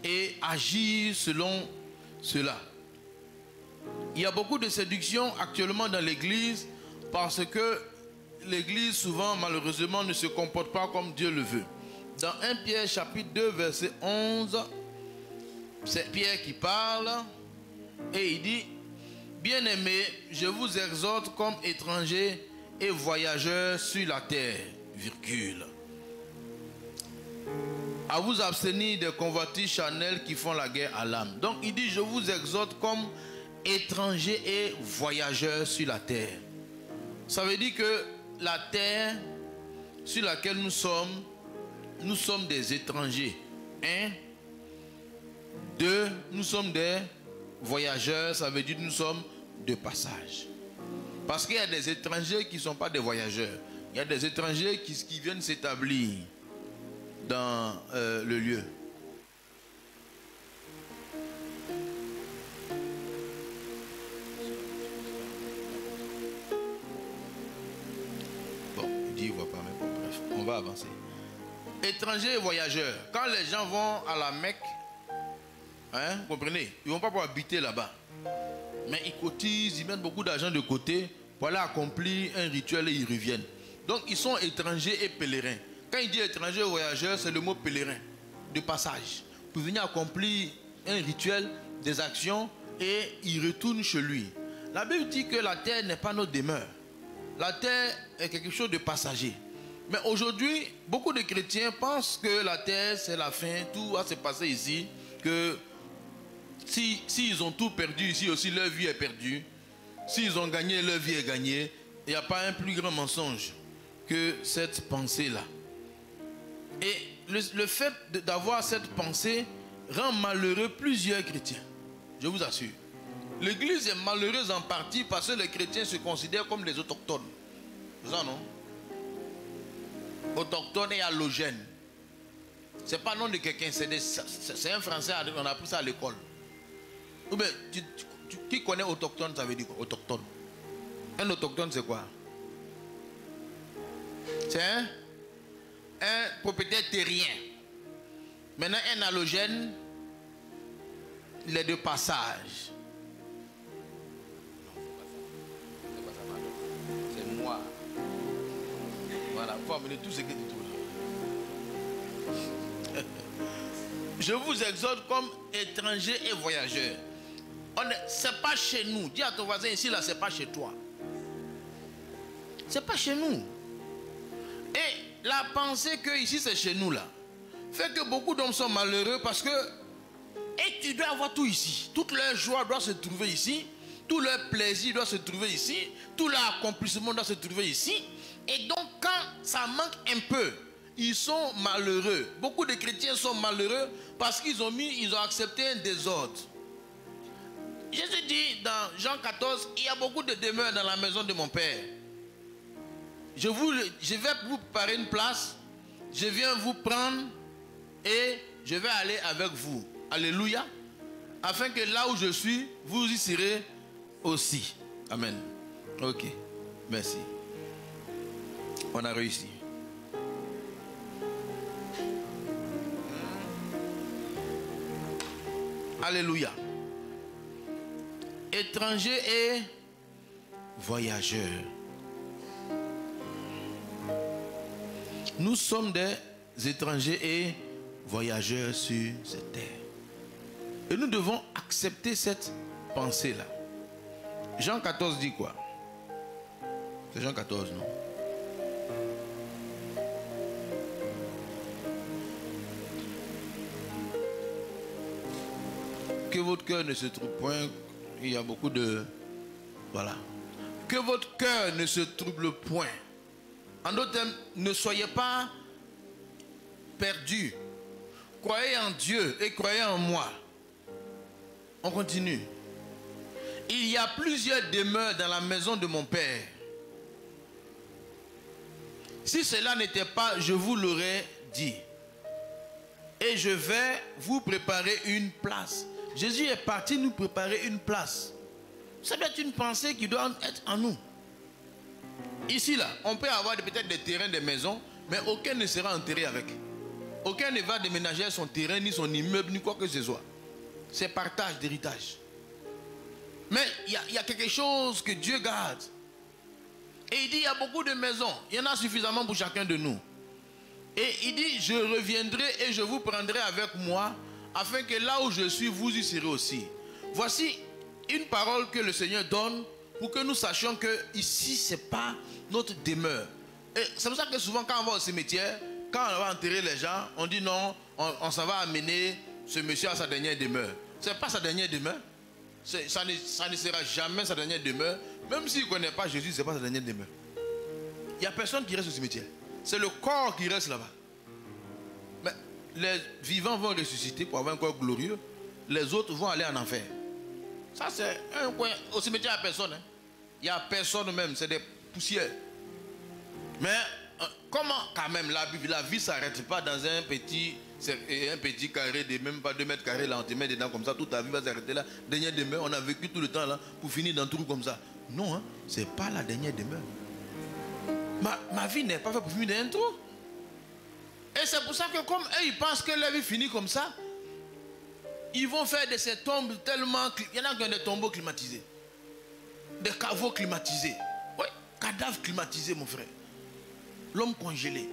[SPEAKER 6] Et agir selon cela. Il y a beaucoup de séduction actuellement dans l'église parce que l'église souvent malheureusement ne se comporte pas comme Dieu le veut. Dans 1 Pierre chapitre 2 verset 11, c'est Pierre qui parle et il dit: bien-aimés, je vous exhorte comme étrangers et voyageurs sur la terre, virgule, à vous abstenir des convoitises charnelles qui font la guerre à l'âme. Donc il dit: je vous exhorte comme étrangers et voyageurs sur la terre. Ça veut dire que la terre sur laquelle nous sommes des étrangers. 1. 2. Nous sommes des voyageurs, ça veut dire que nous sommes de passage. Parce qu'il y a des étrangers qui ne sont pas des voyageurs. Il y a des étrangers qui viennent s'établir dans le lieu. Bon, il dit, il ne voit pas, mais bon, bref, on va avancer. Étrangers et voyageurs. Quand les gens vont à la Mecque, hein, vous comprenez, ils ne vont pas pouvoir habiter là-bas. Mais ils cotisent, ils mettent beaucoup d'argent de côté pour aller accomplir un rituel et ils reviennent. Donc ils sont étrangers et pèlerins. Quand il dit étranger ou voyageur, c'est le mot pèlerin, de passage. Pour venir accomplir un rituel, des actions, et il retourne chez lui. La Bible dit que la terre n'est pas notre demeure. La terre est quelque chose de passager. Mais aujourd'hui, beaucoup de chrétiens pensent que la terre, c'est la fin, tout va se passer ici, que s'ils ont tout perdu ici aussi, leur vie est perdue. S'ils ont gagné, leur vie est gagnée. Il n'y a pas un plus grand mensonge que cette pensée-là. Et le fait d'avoir cette pensée rend malheureux plusieurs chrétiens. Je vous assure. L'église est malheureuse en partie parce que les chrétiens se considèrent comme les autochtones. C'est ça, non? Autochtones et allogènes. Ce n'est pas le nom de quelqu'un, c'est un français, on a appris ça à l'école. Ou bien, qui connaît autochtone, ça veut dire quoi? Autochtone. Un autochtone, c'est quoi? C'est un propriétaire terrien. Maintenant, un allogène, il est de passage. C'est moi. Voilà, il faut amener tout ce que tu trouves. Je vous exhorte comme étrangers et voyageurs. C'est pas chez nous. Dis à ton voisin ici, là, c'est pas chez toi. C'est pas chez nous. Et la pensée que ici, c'est chez nous, là, fait que beaucoup d'hommes sont malheureux parce que, et tu dois avoir tout ici. Toute leur joie doit se trouver ici. Tout leur plaisir doit se trouver ici. Tout leur accomplissement doit se trouver ici. Et donc, quand ça manque un peu, ils sont malheureux. Beaucoup de chrétiens sont malheureux parce qu'ils ont accepté un désordre. Jésus dit dans Jean 14, il y a beaucoup de demeures dans la maison de mon Père. Je vais vous préparer une place, je viens vous prendre et je vais aller avec vous. Alléluia. Afin que là où je suis, vous y serez aussi. Amen. Ok. Merci. On a réussi. Alléluia. Étrangers et voyageurs. Nous sommes des étrangers et voyageurs sur cette terre. Et nous devons accepter cette pensée-là. Jean 14 dit quoi? C'est Jean 14, non? Que votre cœur ne se trouble point. Il y a beaucoup de... Voilà. Que votre cœur ne se trouble point. En d'autres termes, ne soyez pas perdus. Croyez en Dieu et croyez en moi. On continue. Il y a plusieurs demeures dans la maison de mon Père. Si cela n'était pas, je vous l'aurais dit. Et je vais vous préparer une place. Jésus est parti nous préparer une place. Ça doit être une pensée qui doit être en nous. Ici, là, on peut avoir peut-être des terrains, des maisons, mais aucun ne sera enterré avec. Aucun ne va déménager son terrain, ni son immeuble, ni quoi que ce soit. C'est partage d'héritage. Mais il y a quelque chose que Dieu garde. Et il dit, il y a beaucoup de maisons. Il y en a suffisamment pour chacun de nous. Et il dit, je reviendrai et je vous prendrai avec moi, afin que là où je suis, vous y serez aussi. Voici une parole que le Seigneur donne pour que nous sachions que ici, ce n'est pas notre demeure. Et c'est pour ça que souvent, quand on va au cimetière, quand on va enterrer les gens, on dit non, on s'en va amener ce monsieur à sa dernière demeure. Ce n'est pas sa dernière demeure. Ça ne sera jamais sa dernière demeure. Même s'il ne connaît pas Jésus, ce n'est pas sa dernière demeure. Il n'y a personne qui reste au cimetière. C'est le corps qui reste là-bas. Mais les vivants vont ressusciter pour avoir un corps glorieux. Les autres vont aller en enfer. Ça, c'est un coin. Au cimetière, il n'y a personne. Hein. Il n'y a personne même. C'est des poussières. Mais comment, quand même, la vie ne s'arrête pas dans un petit carré de même pas 2 mètres carrés, là, on te met dedans comme ça, toute ta vie va s'arrêter là. Dernière demeure, on a vécu tout le temps là pour finir dans un trou comme ça. Non, hein, ce n'est pas la dernière demeure. Ma vie n'est pas faite pour finir dans un trou. Et c'est pour ça que comme eux, ils pensent que leur vie finit comme ça, ils vont faire de ces tombes tellement... Il y en a qui ont des tombeaux climatisés. Des caveaux climatisés. Oui, cadavres climatisés, mon frère. L'homme congelé,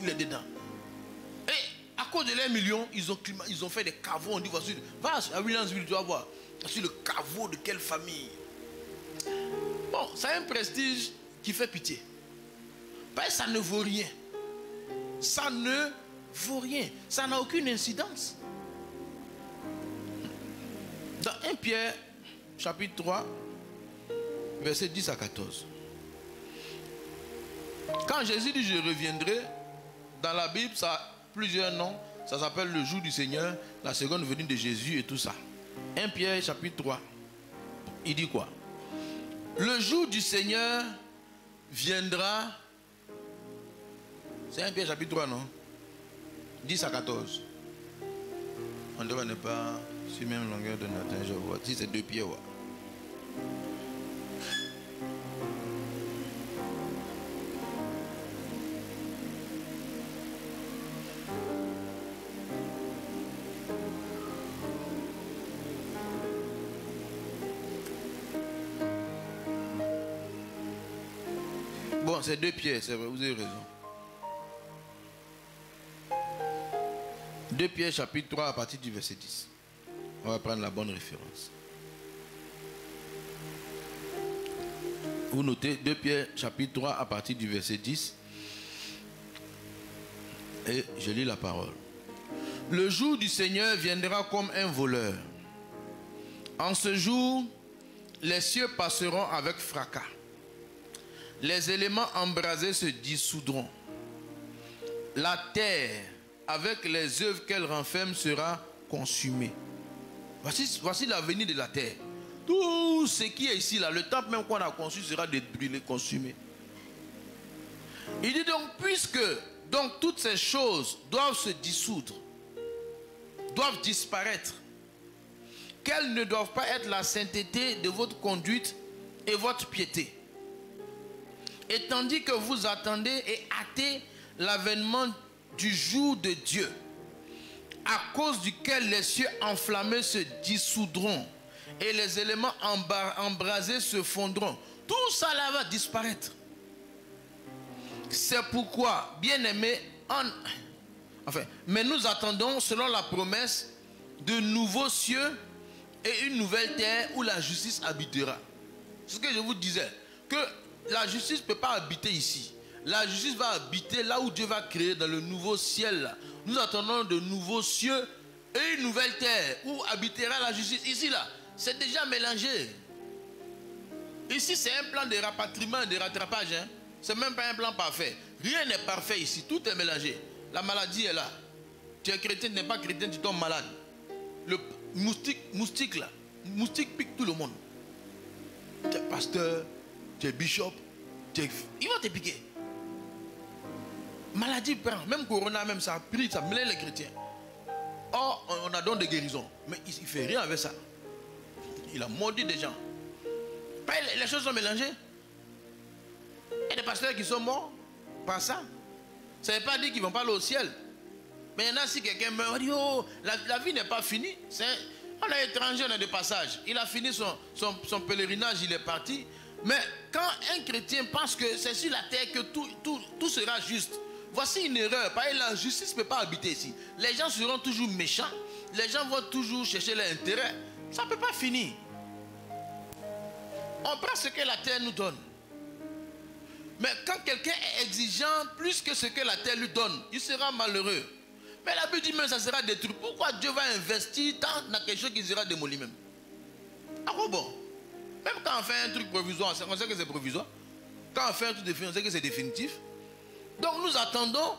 [SPEAKER 6] il est dedans. Et à cause de leurs millions, ils ont fait des caveaux. On dit, voici, va à Williamsville, tu vas voir. Voici le caveau de quelle famille. Bon, ça a un prestige qui fait pitié. Ben, ça ne vaut rien. Ça ne vaut rien. Ça n'a aucune incidence. Dans 1 Pierre, chapitre 3, versets 10 à 14. Quand Jésus dit je reviendrai, dans la Bible, ça a plusieurs noms. Ça s'appelle le jour du Seigneur, la seconde venue de Jésus et tout ça. 1 Pierre chapitre 3. Il dit quoi? Le jour du Seigneur viendra. C'est 1 Pierre chapitre 3, non? 10 à 14. On ne devrait pas sur même longueur de notre je vois. Si c'est 2 Pierre, ouais. Bon, c'est 2 Pierre, c'est vrai, vous avez raison. 2 Pierre chapitre 3 à partir du verset 10. On va prendre la bonne référence. Vous notez 2 Pierre chapitre 3 à partir du verset 10. Et je lis la parole. Le jour du Seigneur viendra comme un voleur. En ce jour, les cieux passeront avec fracas. Les éléments embrasés se dissoudront. La terre, avec les œuvres qu'elle renferme, sera consumée. Voici l'avenir de la terre. Tout ce qui est ici, là, le temple même qu'on a conçu sera brûlé, consumé. Il dit donc, puisque toutes ces choses doivent se dissoudre, doivent disparaître, quelles ne doivent pas être la sainteté de votre conduite et votre piété. Et tandis que vous attendez et hâtez l'avènement du jour de Dieu, à cause duquel les cieux enflammés se dissoudront et les éléments embrasés se fondront. Tout ça là va disparaître. C'est pourquoi, bien-aimés, mais nous attendons, selon la promesse, de nouveaux cieux et une nouvelle terre où la justice habitera. C'est ce que je vous disais, que la justice ne peut pas habiter ici. La justice va habiter là où Dieu va créer, dans le nouveau ciel. Là. Nous attendons de nouveaux cieux et une nouvelle terre où habitera la justice. Ici, là, c'est déjà mélangé. Ici, c'est un plan de rapatriement, de rattrapage. Hein. Ce n'est même pas un plan parfait. Rien n'est parfait ici. Tout est mélangé. La maladie est là. Tu es chrétien, tu n'es pas chrétien, tu tombes malade. Le moustique là. Moustique pique tout le monde. Tu es pasteur, tu es bishop, il va te piquer. Maladie prend, même Corona, même ça a pris, ça mêle les chrétiens. Or, on a donc des guérisons. Mais il ne fait rien avec ça. Il a maudit des gens. Les choses sont mélangées. Il y a des pasteurs qui sont morts par ça. Ça ne veut pas dire qu'ils ne vont pas aller au ciel. Mais il y en a, si quelqu'un meurt, on dit, oh, la vie n'est pas finie. On est étranger, on est de passage. Il a fini son pèlerinage, il est parti. Mais quand un chrétien pense que c'est sur la terre que tout sera juste, voici une erreur. Parce que la justice ne peut pas habiter ici. Les gens seront toujours méchants. Les gens vont toujours chercher leur intérêt. Ça ne peut pas finir. On prend ce que la terre nous donne. Mais quand quelqu'un est exigeant plus que ce que la terre lui donne, il sera malheureux. Mais la Bible dit même ça sera détruit. Pourquoi Dieu va investir tant dans quelque chose qui sera démoli même? Ah bon? Même quand on fait un truc provisoire, on sait que c'est provisoire. Quand on fait un truc définitif, on sait que c'est définitif. Donc nous attendons,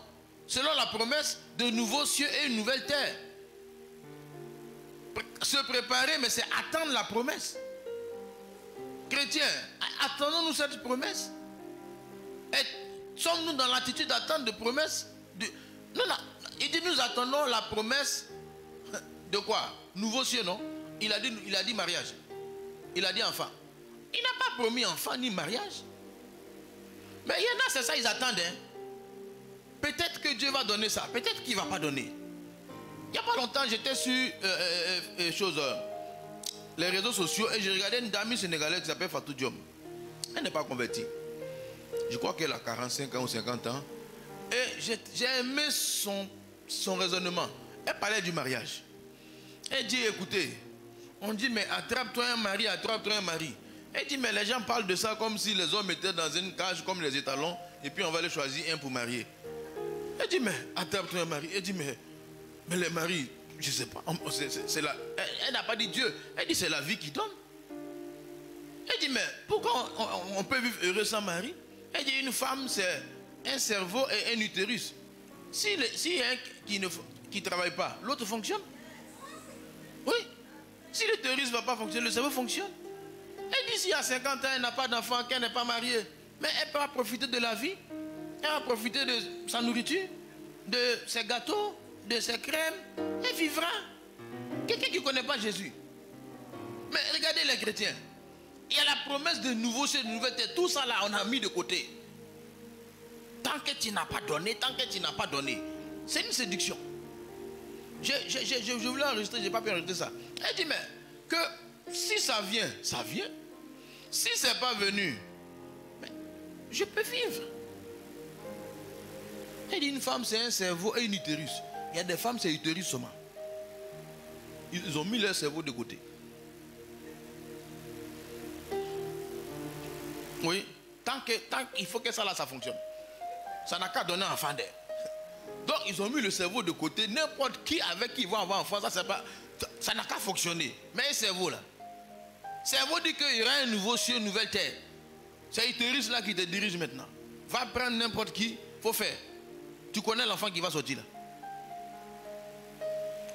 [SPEAKER 6] selon la promesse, de nouveaux cieux et une nouvelle terre. Se préparer, mais c'est attendre la promesse. Chrétiens, attendons-nous cette promesse? Et sommes-nous dans l'attitude d'attendre de promesses? Non, il dit nous attendons la promesse de quoi? Nouveau cieux, non? Il a dit mariage. Il a dit enfant. Il n'a pas promis enfant ni mariage. Mais il y en a, c'est ça, ils attendent. Hein? Peut-être que Dieu va donner ça. Peut-être qu'il ne va pas donner. Il n'y a pas longtemps, j'étais sur les réseaux sociaux et j'ai regardé une dame sénégalaise qui s'appelle Fatou Diom. Elle n'est pas convertie. Je crois qu'elle a 45 ans ou 50 ans. Et j'ai aimé son raisonnement. Elle parlait du mariage. Elle dit, écoutez, on dit, mais attrape-toi un mari, attrape-toi un mari. Elle dit, mais les gens parlent de ça comme si les hommes étaient dans une cage comme les étalons, et puis on va les choisir un pour marier. Elle dit, mais attrape-toi un mari. Elle dit, mais les maris, je ne sais pas. Elle n'a pas dit Dieu. Elle dit, c'est la vie qui donne. Elle dit, mais pourquoi on peut vivre heureux sans mari? Elle dit, une femme, c'est un cerveau et un utérus. Si y a un qui ne travaille pas, l'autre fonctionne. Oui. Si l'utérus ne va pas fonctionner, le cerveau fonctionne. Elle dit, si à 50 ans, elle n'a pas d'enfant, qu'elle n'est pas mariée, mais elle peut profiter de la vie. Elle va profiter de sa nourriture, de ses gâteaux, de ses crèmes. Elle vivra. Quelqu'un qui ne connaît pas Jésus. Mais regardez les chrétiens. Il y a la promesse de nouveau cieux, de nouvelle terre. Tout ça là, on a mis de côté. Tant que tu n'as pas donné, c'est une séduction. Je voulais enregistrer, je n'ai pas pu enregistrer ça. Elle dit, mais que si ça vient, ça vient. Si ce n'est pas venu, mais je peux vivre. Elle dit, une femme, c'est un cerveau et une utérus. Il y a des femmes, c'est utérus seulement. Ils ont mis leur cerveau de côté. Oui, tant il faut que ça là, ça fonctionne. Ça n'a qu'à donner un enfant d'air. Donc ils ont mis le cerveau de côté. N'importe qui avec qui ils vont avoir un enfant, ça n'a qu'à fonctionner. Mais un cerveau là. Cerveau dit qu'il y aura un nouveau ciel, une nouvelle terre. C'est utérus là qui te dirige maintenant. Va prendre n'importe qui, faut faire. Tu connais l'enfant qui va sortir là.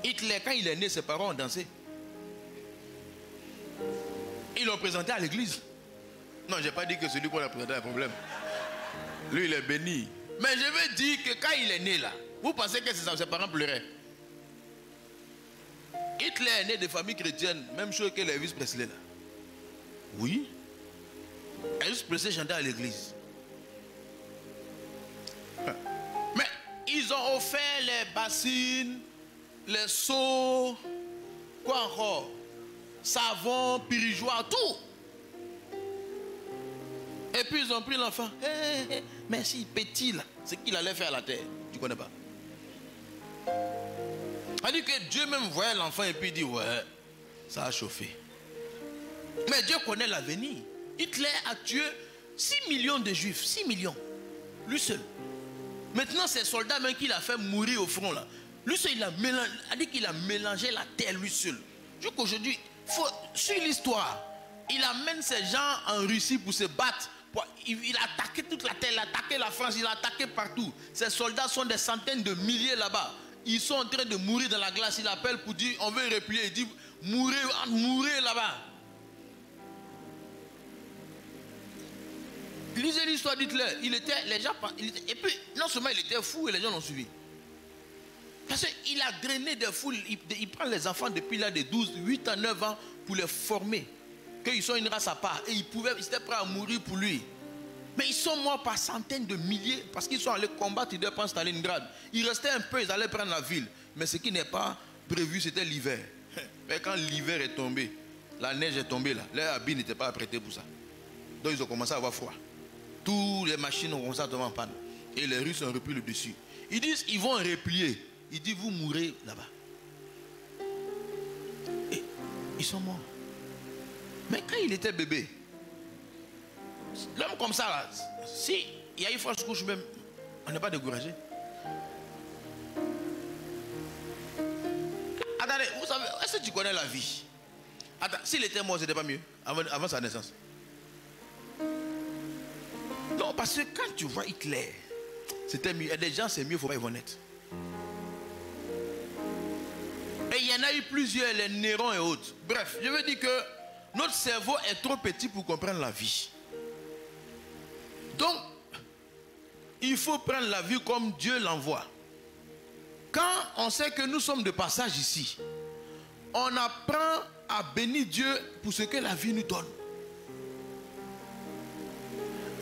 [SPEAKER 6] Hitler, quand il est né, ses parents ont dansé. Ils l'ont présenté à l'église. Non, je n'ai pas dit que celui qu'on a présenté a un problème. Lui, il est béni. Mais je veux dire que quand il est né là, vous pensez que ses parents pleuraient? Hitler est né de famille chrétienne, même chose que Elvis Presley là. Oui. Elvis Presley chantait à l'église. Mais ils ont offert les bassines, les seaux, quoi encore, savon, pirigeoire, tout. Et puis ils ont pris l'enfant. Mais si petit là, c'est qu'il allait faire à la terre. Tu ne connais pas. On dit que Dieu même voyait l'enfant et puis il dit ouais, ça a chauffé. Mais Dieu connaît l'avenir. Hitler a tué 6 millions de juifs. 6 millions. Lui seul. Maintenant, ces soldats même qu'il a fait mourir au front là. Lui seul, il a dit qu'il a mélangé la terre lui seul. Jusqu'aujourd'hui, sur l'histoire, il amène ces gens en Russie pour se battre. Il a attaqué toute la terre, il a attaqué la France, il a attaqué partout. Ces soldats sont des centaines de milliers là-bas. Ils sont en train de mourir dans la glace. Il appelle pour dire, on veut replier. Il dit, mourez là-bas. Lisez l'histoire d'Hitler. Et puis, non seulement il était fou et les gens l'ont suivi. Parce qu'il a drainé des foules. Il prend les enfants depuis là de 12, 8 à 9 ans pour les former. Qu'ils sont une race à part. Et ils étaient prêts à mourir pour lui. Mais ils sont morts par centaines de milliers parce qu'ils sont allés combattre, ils devaient prendre Stalingrad. Il restait un peu, ils allaient prendre la ville. Mais ce qui n'est pas prévu, c'était l'hiver. Mais quand l'hiver est tombé, la neige est tombée là, leurs habits n'étaient pas apprêtés pour ça. Donc ils ont commencé à avoir froid. Toutes les machines ont commencé à tomber en panne. Et les Russes ont repris le dessus. Ils disent, ils vont replier. Ils disent, vous mourrez là-bas. Et ils sont morts. Mais quand il était bébé, l'homme comme ça, là, si il y a une fausse couche même, on n'est pas découragé. Attendez, vous savez, est-ce que tu connais la vie? Attends, s'il était mort, c'était pas mieux avant sa naissance. Non, parce que quand tu vois Hitler, c'était mieux. Et des gens, c'est mieux, il ne faut pas être honnête. Et il y en a eu plusieurs, les Néron et autres. Bref, je veux dire que notre cerveau est trop petit pour comprendre la vie. Donc, il faut prendre la vie comme Dieu l'envoie. Quand on sait que nous sommes de passage ici, on apprend à bénir Dieu pour ce que la vie nous donne.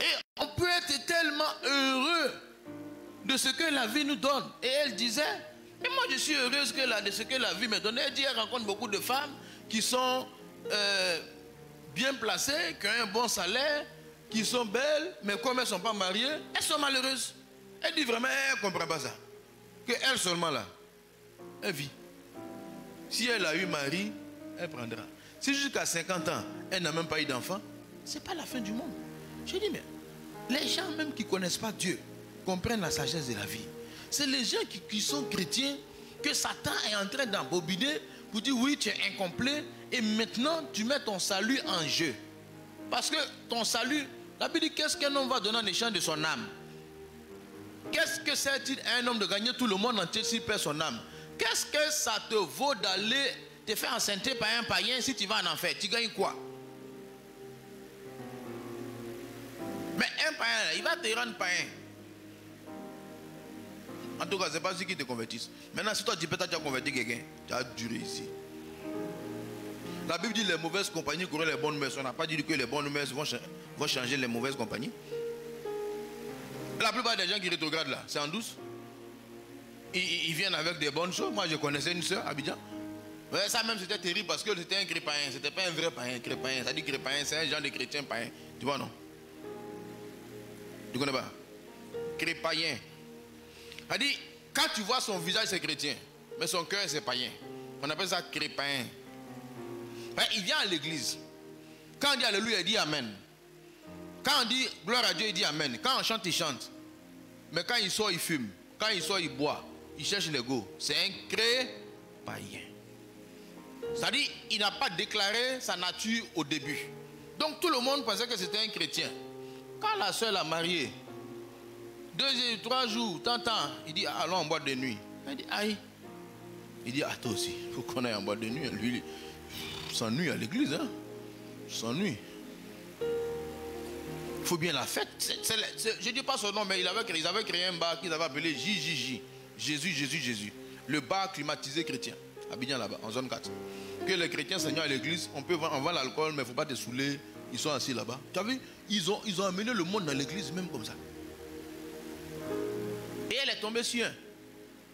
[SPEAKER 6] Et on peut être tellement heureux de ce que la vie nous donne. Et elle disait, mais moi je suis heureuse de ce que la vie me donne. Elle dit, elle rencontre beaucoup de femmes qui sont bien placées, qui ont un bon salaire, qui sont belles, mais comme elles ne sont pas mariées, elles sont malheureuses. Elle dit vraiment, elle ne comprend pas ça. Qu'elle seulement là, elle vit. Si elle a eu mari, elle prendra. Si jusqu'à 50 ans, elle n'a même pas eu d'enfant, ce n'est pas la fin du monde. Je dis, mais les gens même qui ne connaissent pas Dieu comprennent la sagesse de la vie. C'est les gens qui sont chrétiens que Satan est en train d'embobiner pour dire, oui, tu es incomplet et maintenant tu mets ton salut en jeu. Parce que ton salut, la Bible dit, qu'est-ce qu'un homme va donner en échange de son âme? Qu'est-ce que c'est-il un homme de gagner tout le monde entier s'il perd son âme? Qu'est-ce que ça te vaut d'aller te faire enceinter par un païen si tu vas en enfer? Tu gagnes quoi? Mais un païen, il va te rendre païen. En tout cas, ce n'est pas ceux qui te convertissent. Maintenant, si toi tu peux t'as converti quelqu'un, tu as duré ici. La Bible dit les mauvaises compagnies courent les bonnes mœurs. On n'a pas dit que les bonnes mœurs vont changer les mauvaises compagnies. La plupart des gens qui rétrogradent là, c'est en douce. Ils viennent avec des bonnes choses. Moi, je connaissais une soeur à Abidjan. Ouais, ça même, c'était terrible parce que c'était un crépaïen. Ce n'était pas un vrai païen, crépaïen. Ça dit crépaïen, c'est un genre de chrétien païen. Tu vois, non? Tu ne connais pas? Crépaïen. Ça dit, quand tu vois son visage, c'est chrétien. Mais son cœur, c'est païen. On appelle ça crépaïen. Il vient à l'église. Quand on dit alléluia, il dit amen. Quand on dit gloire à Dieu, il dit amen. Quand on chante, il chante. Mais quand il sort, il fume. Quand il sort, il boit. Il cherche l'ego. C'est un crépaïen. C'est-à-dire, il n'a pas déclaré sa nature au début. Donc tout le monde pensait que c'était un chrétien. Quand la soeur l'a marié, 2 ou 3 jours, tant, il dit allons en boîte de nuit. Elle dit aïe. Il dit ah toi aussi, il faut qu'on aille en boîte de nuit. Lui, il s'ennuie à l'église. Hein? Il s'ennuie. Il faut bien la fête. Je ne dis pas son nom, mais ils avaient créé un bar qu'ils avaient appelé JJJ. Jésus. Le bar climatisé chrétien. Abidjan là-bas, en zone 4. Que les chrétiens seigneur à l'église, on vend l'alcool, mais il ne faut pas te saouler. Ils sont assis là-bas. Tu as vu, ils ont amené le monde dans l'église même comme ça. Et elle est tombée sur un.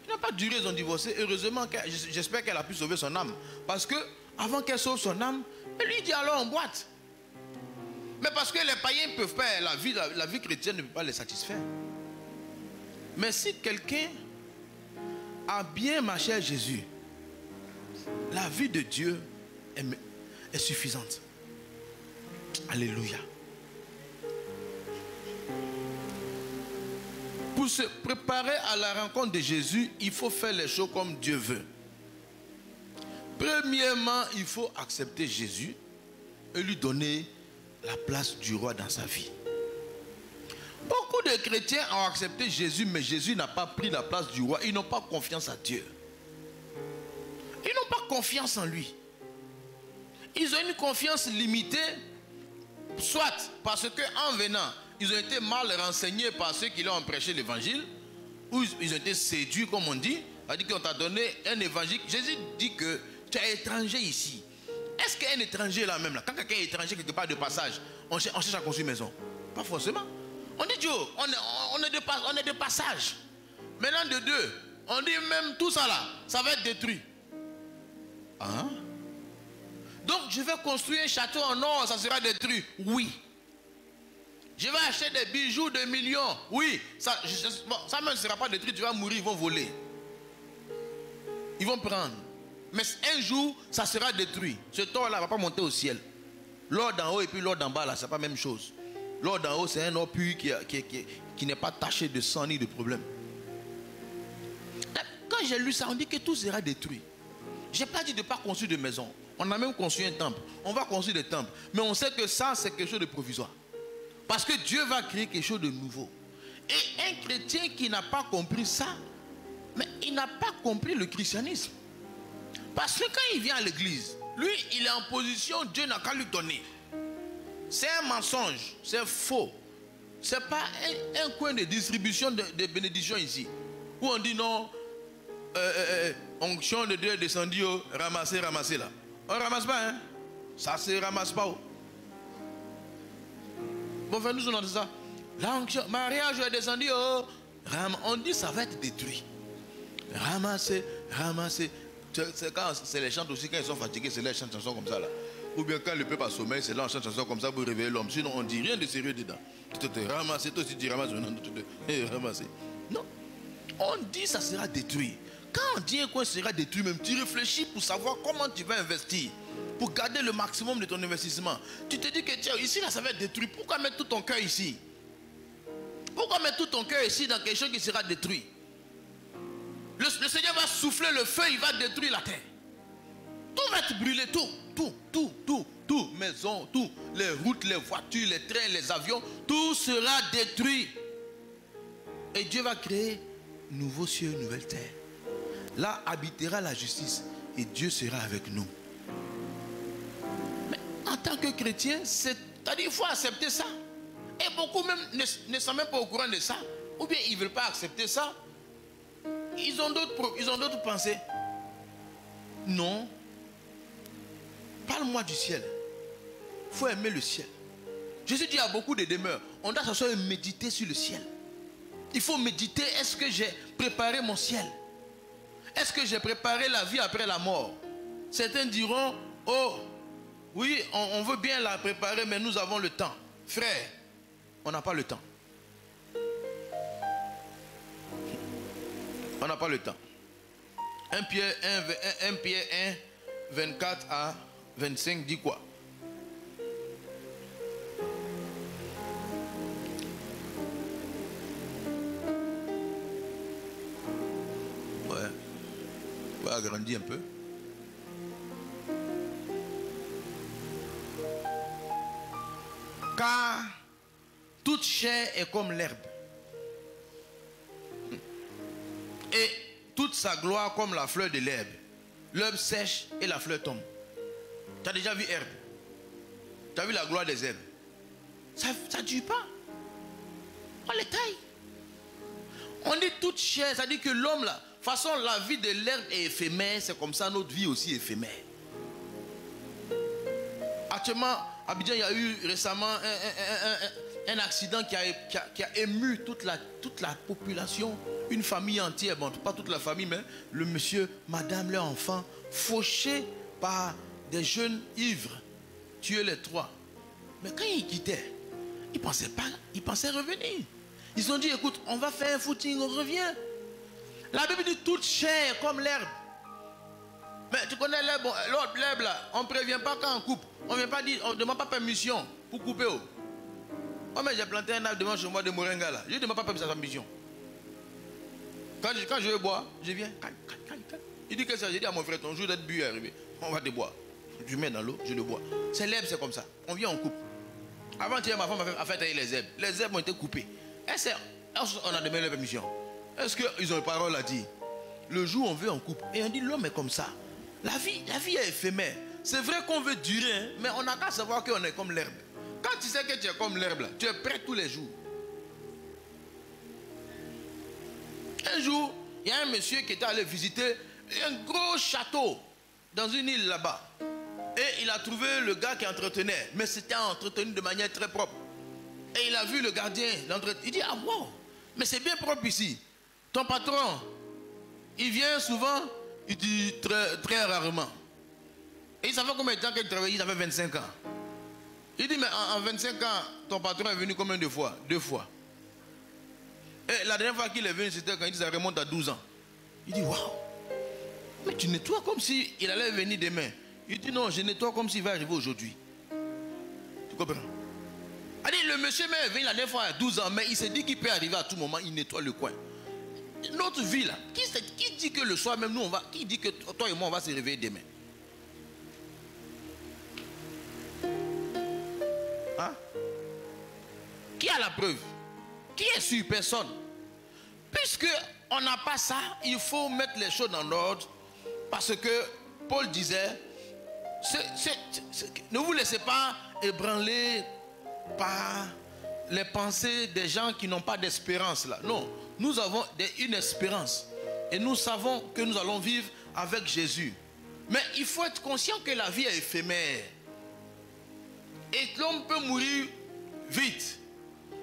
[SPEAKER 6] Il n'a pas duré, ils ont divorcé. Heureusement, j'espère qu'elle a pu sauver son âme. Parce que, avant qu'elle sauve son âme, elle lui dit alors en boîte. Mais parce que les païens ne peuvent pas, la vie chrétienne ne peut pas les satisfaire. Mais si quelqu'un a bien marché à Jésus, la vie de Dieu est suffisante. Alléluia. Pour se préparer à la rencontre de Jésus, il faut faire les choses comme Dieu veut. Premièrement, il faut accepter Jésus et lui donner la place du roi dans sa vie. Beaucoup de chrétiens ont accepté Jésus, mais Jésus n'a pas pris la place du roi. Ils n'ont pas confiance à Dieu. Ils n'ont pas confiance en lui. Ils ont une confiance limitée, soit parce qu'en venant, ils ont été mal renseignés par ceux qui leur ont prêché l'évangile, ou ils ont été séduits, comme on dit, c'est-à-dire qu'on t'a donné un évangile. Jésus dit que tu es étranger ici. Est-ce qu'un étranger là même, là, quand quelqu'un est étranger quelque part de passage, on cherche à construire une maison? Pas forcément. On dit Dieu, on est de passage. Maintenant de deux, on dit même tout ça là, ça va être détruit. Hein? Donc je vais construire un château en or, ça sera détruit. Oui. Je vais acheter des bijoux de millions. Oui. Ça même ne sera pas détruit, tu vas mourir, ils vont voler. Ils vont prendre. Mais un jour, ça sera détruit. Ce or-là ne va pas monter au ciel. L'or d'en haut et puis l'or d'en bas, là, ce n'est pas la même chose. L'or d'en haut, c'est un or pur qui n'est pas taché de sang ni de problème. Quand j'ai lu ça, on dit que tout sera détruit. Je n'ai pas dit de ne pas construire de maison. On a même construit un temple. On va construire des temples. Mais on sait que ça, c'est quelque chose de provisoire. Parce que Dieu va créer quelque chose de nouveau. Et un chrétien qui n'a pas compris ça, mais il n'a pas compris le christianisme. Parce que quand il vient à l'église, lui, il est en position, Dieu n'a qu'à lui donner. C'est un mensonge, c'est faux. Ce n'est pas un coin de distribution de bénédictions ici. Où on dit non, onction de Dieu est descendue, ramassez là. On ne ramasse pas, hein. Ça ne se ramasse pas. Bon, nous on dit ça. L'onction, mariage est descendu, on dit ça va être détruit. Ramasser. C'est les chants aussi, quand ils sont fatigués, c'est les chants chansons comme ça là. Ou bien quand le peuple a sommeil, c'est là on chante chansons comme ça pour réveiller l'homme. Sinon on ne dit rien de sérieux dedans. Tu te ramasses, toi aussi tu ramasses, ramasser. Non. On dit ça sera détruit. Quand on dit quoi sera détruit, même tu réfléchis pour savoir comment tu vas investir. Pour garder le maximum de ton investissement. Tu te dis que tiens, ici là ça va être détruit. Pourquoi mettre tout ton cœur ici? Pourquoi mettre tout ton cœur ici dans quelque chose qui sera détruit? Le Seigneur va souffler le feu, il va détruire la terre. Tout va être brûlé, tout. Maison, tout. Les routes, les voitures, les trains, les avions, tout sera détruit. Et Dieu va créer nouveaux cieux, nouvelle terre. Là habitera la justice et Dieu sera avec nous. Mais en tant que chrétien, c'est-à-dire il faut accepter ça. Et beaucoup même ne sont même pas au courant de ça. Ou bien ils ne veulent pas accepter ça. Ils ont d'autres pensées. Non. Parle-moi du ciel. Il faut aimer le ciel. Jésus dit à beaucoup de demeures, on doit s'asseoir et méditer sur le ciel. Il faut méditer, est-ce que j'ai préparé mon ciel? Est-ce que j'ai préparé la vie après la mort? Certains diront, oh, oui, on veut bien la préparer, mais nous avons le temps. Frère, on n'a pas le temps. On n'a pas le temps. 1 Pierre 1, 24 à 25 dit quoi? Ouais. On va agrandir un peu. Car toute chair est comme l'herbe. Et toute sa gloire comme la fleur de l'herbe. L'herbe sèche et la fleur tombe. Tu as déjà vu herbe? Tu as vu la gloire des herbes? Ça ne dure pas. On les taille. On dit toute chair, ça dit que l'homme là, de toute façon la vie de l'herbe est éphémère, c'est comme ça notre vie aussi est éphémère. Actuellement, à Abidjan, il y a eu récemment un accident qui a ému toute la population, une famille entière, bon, pas toute la famille, mais le monsieur, madame, leur enfant, fauchés par des jeunes ivres, tués les 3. Mais quand ils quittaient, ils pensaient revenir. Ils ont dit, écoute, on va faire un footing, on revient. La Bible dit toute chair comme l'herbe. Mais tu connais l'herbe, l'autre l'herbe là, on ne prévient pas quand on coupe. On ne demande pas permission pour couper. Oh mais j'ai planté un arbre devant chez moi de moringa là. Je ne demande pas permission. Quand je veux boire, je viens. Il dit que ça, j'ai dit à mon frère, ton jour d'être bu est arrivé. On va te boire. Je mets dans l'eau, je le bois. C'est l'herbe, c'est comme ça. On vient, on coupe. Avant-hier, ma femme a fait tailler les herbes. Les herbes ont été coupées. Est-ce qu'on a demandé la permission? Est-ce qu'ils ont une parole à dire? Le jour où on veut, on coupe. Et on dit, l'homme est comme ça. La vie est éphémère. C'est vrai qu'on veut durer, hein, mais on n'a qu'à savoir qu'on est comme l'herbe. Quand tu sais que tu es comme l'herbe, tu es prêt tous les jours. Un jour, il y a un monsieur qui était allé visiter un gros château dans une île là-bas. Et il a trouvé le gars qui entretenait. Mais c'était entretenu de manière très propre. Et il a vu le gardien l'entretenir. Il dit, ah wow, mais c'est bien propre ici. Ton patron, il vient souvent, il dit très, très rarement. Et il savait combien de temps qu'il travaillait, il avait 25 ans. Il dit, mais en 25 ans, ton patron est venu combien de fois? 2 fois. Et la dernière fois qu'il est venu, c'était quand il dit, ça remonte à 12 ans. Il dit, waouh, mais tu nettoies comme s'il allait venir demain. Il dit, non, je nettoie comme s'il va arriver aujourd'hui. Tu comprends? Il dit, le monsieur est venu la dernière fois à 12 ans, mais il s'est dit qu'il peut arriver à tout moment, il nettoie le coin. Notre vie là, qui dit que le soir même, qui dit que toi et moi on va se réveiller demain? Hein? Qui a la preuve? Qui est sûr? Personne. Puisque on n'a pas ça, il faut mettre les choses en ordre. Parce que Paul disait, ne vous laissez pas ébranler par les pensées des gens qui n'ont pas d'espérance là. Non, nous avons une espérance. Et nous savons que nous allons vivre avec Jésus. Mais il faut être conscient que la vie est éphémère. Et l'homme peut mourir vite.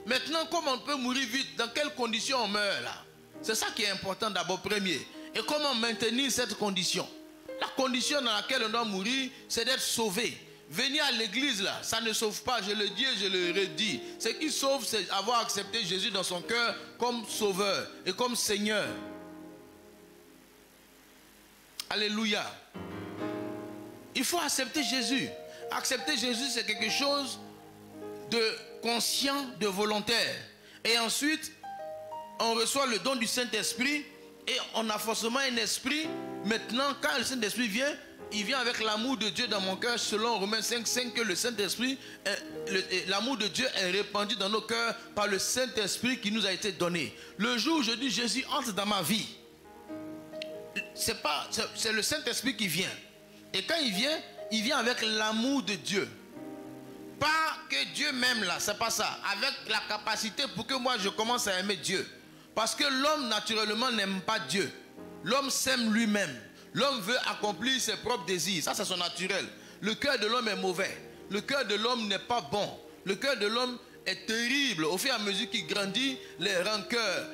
[SPEAKER 6] Maintenant, comment on peut mourir vite? Dans quelles conditions on meurt là? C'est ça qui est important d'abord premier. Et comment maintenir cette condition? La condition dans laquelle on doit mourir, c'est d'être sauvé. Venir à l'église là, ça ne sauve pas, je le dis et je le redis. Ce qui sauve, c'est avoir accepté Jésus dans son cœur comme sauveur et comme Seigneur. Alléluia. Il faut accepter Jésus. Accepter Jésus, c'est quelque chose de conscient, de volontaire. Et ensuite, on reçoit le don du Saint-Esprit et on a forcément un esprit. Maintenant, quand le Saint-Esprit vient, il vient avec l'amour de Dieu dans mon cœur, selon Romains 5:5, que le Saint-Esprit, l'amour de Dieu est répandu dans nos cœurs par le Saint-Esprit qui nous a été donné. Le jour où je dis Jésus entre dans ma vie, c'est le Saint-Esprit qui vient. Et quand il vient avec l'amour de Dieu. Pas que Dieu m'aime là, c'est pas ça. Avec la capacité pour que moi je commence à aimer Dieu. Parce que l'homme naturellement n'aime pas Dieu. L'homme s'aime lui-même. L'homme veut accomplir ses propres désirs. Ça c'est son naturel. Le cœur de l'homme est mauvais. Le cœur de l'homme n'est pas bon. Le cœur de l'homme est terrible. Au fur et à mesure qu'il grandit, les rancœurs,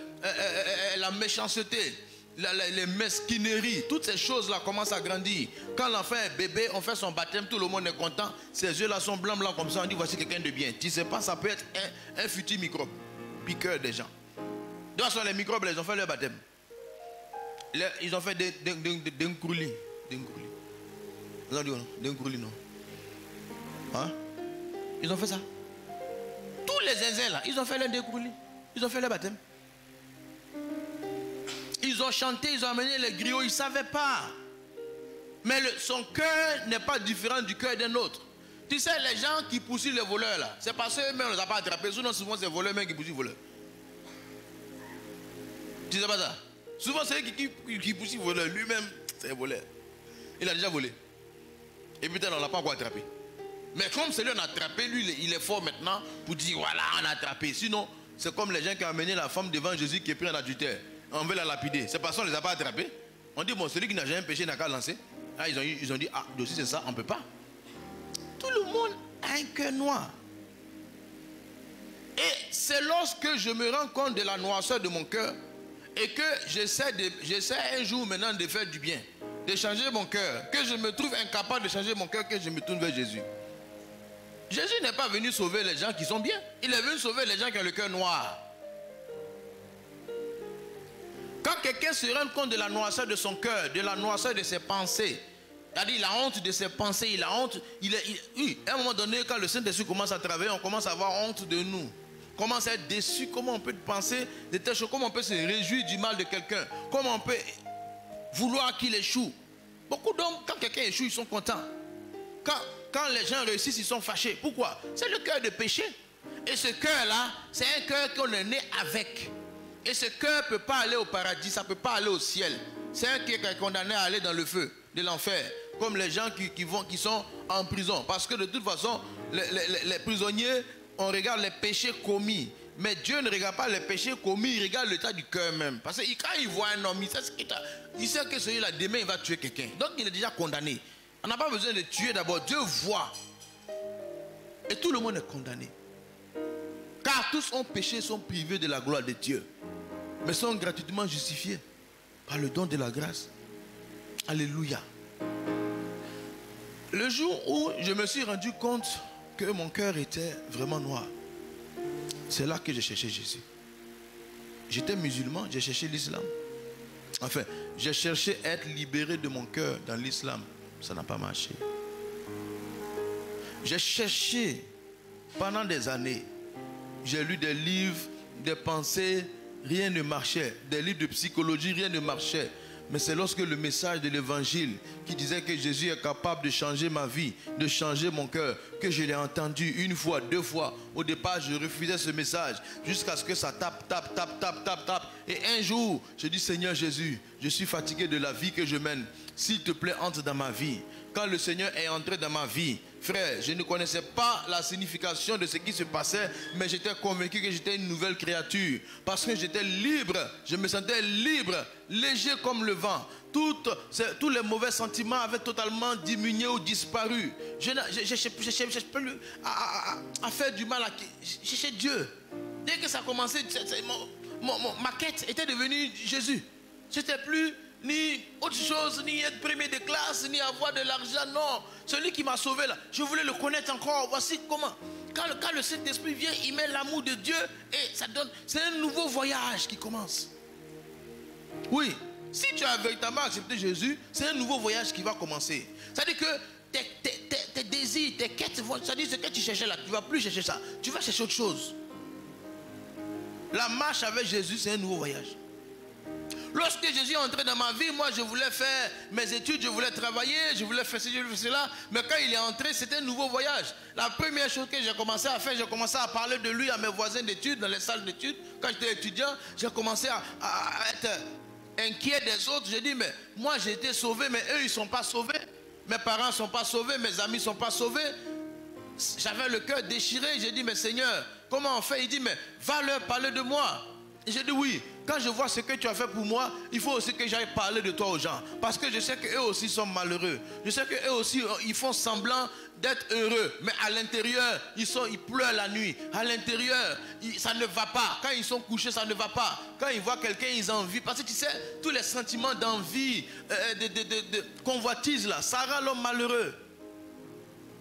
[SPEAKER 6] la méchanceté, les mesquineries, toutes ces choses-là commencent à grandir. Quand l'enfant est bébé, on fait son baptême, tout le monde est content. Ses yeux-là sont blancs comme ça, on dit voici quelqu'un de bien. Tu ne sais pas, ça peut être un futur microbe, piqueur des gens. Donc, sur les microbes, ils ont fait leur baptême. Ils ont fait d'un croulis. Ils ont dit d'un croulis, non. Hein? Ils ont fait ça. Tous les zinzins là, ils ont fait leur décroulis. Ils ont fait leur baptême. Ils ont chanté, ils ont amené les griots, ils ne savaient pas. Mais son cœur n'est pas différent du cœur d'un autre. Tu sais, les gens qui poursuivent les voleurs là, c'est parce qu'eux-mêmes on ne les a pas attrapés. Sinon, souvent, c'est les voleurs même qui poursuivent les voleurs. Tu sais pas ça? Souvent, c'est eux qui poursuivent les voleurs. Lui-même, c'est un voleur. Il a déjà volé. Et putain, on ne l'a pas encore attrapé. Mais comme c'est lui qu'on a attrapé, lui, il est fort maintenant pour dire voilà, on a attrapé. Sinon, c'est comme les gens qui ont amené la femme devant Jésus qui est pris en adultère. On veut la lapider. C'est parce qu'on ne les a pas attrapés. On dit, bon, celui qui n'a jamais péché n'a qu'à lancer. Ah, ils ont dit, ah, aussi c'est ça, on ne peut pas. Tout le monde a un cœur noir. Et c'est lorsque je me rends compte de la noirceur de mon cœur et que j'essaie un jour maintenant de faire du bien, de changer mon cœur, que je me trouve incapable de changer mon cœur, que je me tourne vers Jésus. Jésus n'est pas venu sauver les gens qui sont bien. Il est venu sauver les gens qui ont le cœur noir. Quand quelqu'un se rend compte de la noirceur de son cœur, de la noirceur de ses pensées, c'est-à-dire il a honte de ses pensées, il a honte, oui, à un moment donné, quand le Saint-Esprit commence à travailler, on commence à avoir honte de nous. On commence à être déçu, comment on peut penser de telles choses, comment on peut se réjouir du mal de quelqu'un, comment on peut vouloir qu'il échoue. Beaucoup d'hommes, quand quelqu'un échoue, ils sont contents. Quand les gens réussissent, ils sont fâchés. Pourquoi? C'est le cœur de péché. Et ce cœur-là, c'est un cœur qu'on est né avec. Et ce cœur ne peut pas aller au paradis, ça ne peut pas aller au ciel. C'est un cœur qui est condamné à aller dans le feu de l'enfer. Comme les gens qui sont en prison. Parce que de toute façon, les prisonniers, on regarde les péchés commis. Mais Dieu ne regarde pas les péchés commis, il regarde l'état du cœur même. Parce que quand il voit un homme, il sait que celui-là, demain, il va tuer quelqu'un. Donc il est déjà condamné. On n'a pas besoin de tuer d'abord. Dieu voit. Et tout le monde est condamné. Car tous ont péché, sont privés de la gloire de Dieu. Mais sont gratuitement justifiés par le don de la grâce. Alléluia. Le jour où je me suis rendu compte que mon cœur était vraiment noir, c'est là que j'ai cherché Jésus. J'étais musulman, j'ai cherché l'islam. Enfin, j'ai cherché à être libéré de mon cœur dans l'islam. Ça n'a pas marché. J'ai cherché pendant des années. J'ai lu des livres, des pensées, rien ne marchait. Des livres de psychologie, rien ne marchait. Mais c'est lorsque le message de l'évangile qui disait que Jésus est capable de changer ma vie, de changer mon cœur, que je l'ai entendu une fois, deux fois. Au départ, je refusais ce message jusqu'à ce que ça tape. Et un jour, je dis, Seigneur Jésus, je suis fatigué de la vie que je mène. S'il te plaît, entre dans ma vie. Quand le Seigneur est entré dans ma vie, frère, je ne connaissais pas la signification de ce qui se passait, mais j'étais convaincu que j'étais une nouvelle créature. Parce que j'étais libre, je me sentais libre, léger comme le vent. Tous les mauvais sentiments avaient totalement diminué ou disparu. Je cherchais plus à faire du mal, je cherchais Dieu. Dès que ça a commencé, ma quête était devenue Jésus. C'était plus ni autre chose, ni être premier de classe, ni avoir de l'argent. Non, celui qui m'a sauvé là, je voulais le connaître encore. Voici comment. Quand le Saint-Esprit vient, il met l'amour de Dieu et ça donne. C'est un nouveau voyage qui commence. Oui, si tu as véritablement accepté Jésus, c'est un nouveau voyage qui va commencer. C'est-à-dire que tes désirs, tes quêtes, c'est-à-dire ce que tu cherchais là, tu ne vas plus chercher ça. Tu vas chercher autre chose. La marche avec Jésus, c'est un nouveau voyage. Lorsque Jésus est entré dans ma vie, moi je voulais faire mes études, je voulais travailler, je voulais faire ceci, je voulais faire cela. Mais quand il est entré, c'était un nouveau voyage. La première chose que j'ai commencé à faire, j'ai commencé à parler de lui à mes voisins d'études, dans les salles d'études. Quand j'étais étudiant, j'ai commencé à être inquiet des autres. J'ai dit, mais moi j'ai été sauvé, mais eux ils ne sont pas sauvés. Mes parents ne sont pas sauvés, mes amis ne sont pas sauvés. J'avais le cœur déchiré. J'ai dit, mais Seigneur, comment on fait? Il dit, mais va leur parler de moi. Et j'ai dit, oui, quand je vois ce que tu as fait pour moi, il faut aussi que j'aille parler de toi aux gens. Parce que je sais qu'eux aussi sont malheureux. Je sais qu'eux aussi, ils font semblant d'être heureux. Mais à l'intérieur, ils pleurent la nuit. À l'intérieur, ça ne va pas. Quand ils sont couchés, ça ne va pas. Quand ils voient quelqu'un, ils envient. Parce que tu sais, tous les sentiments d'envie, de convoitise, là, ça rend l'homme malheureux.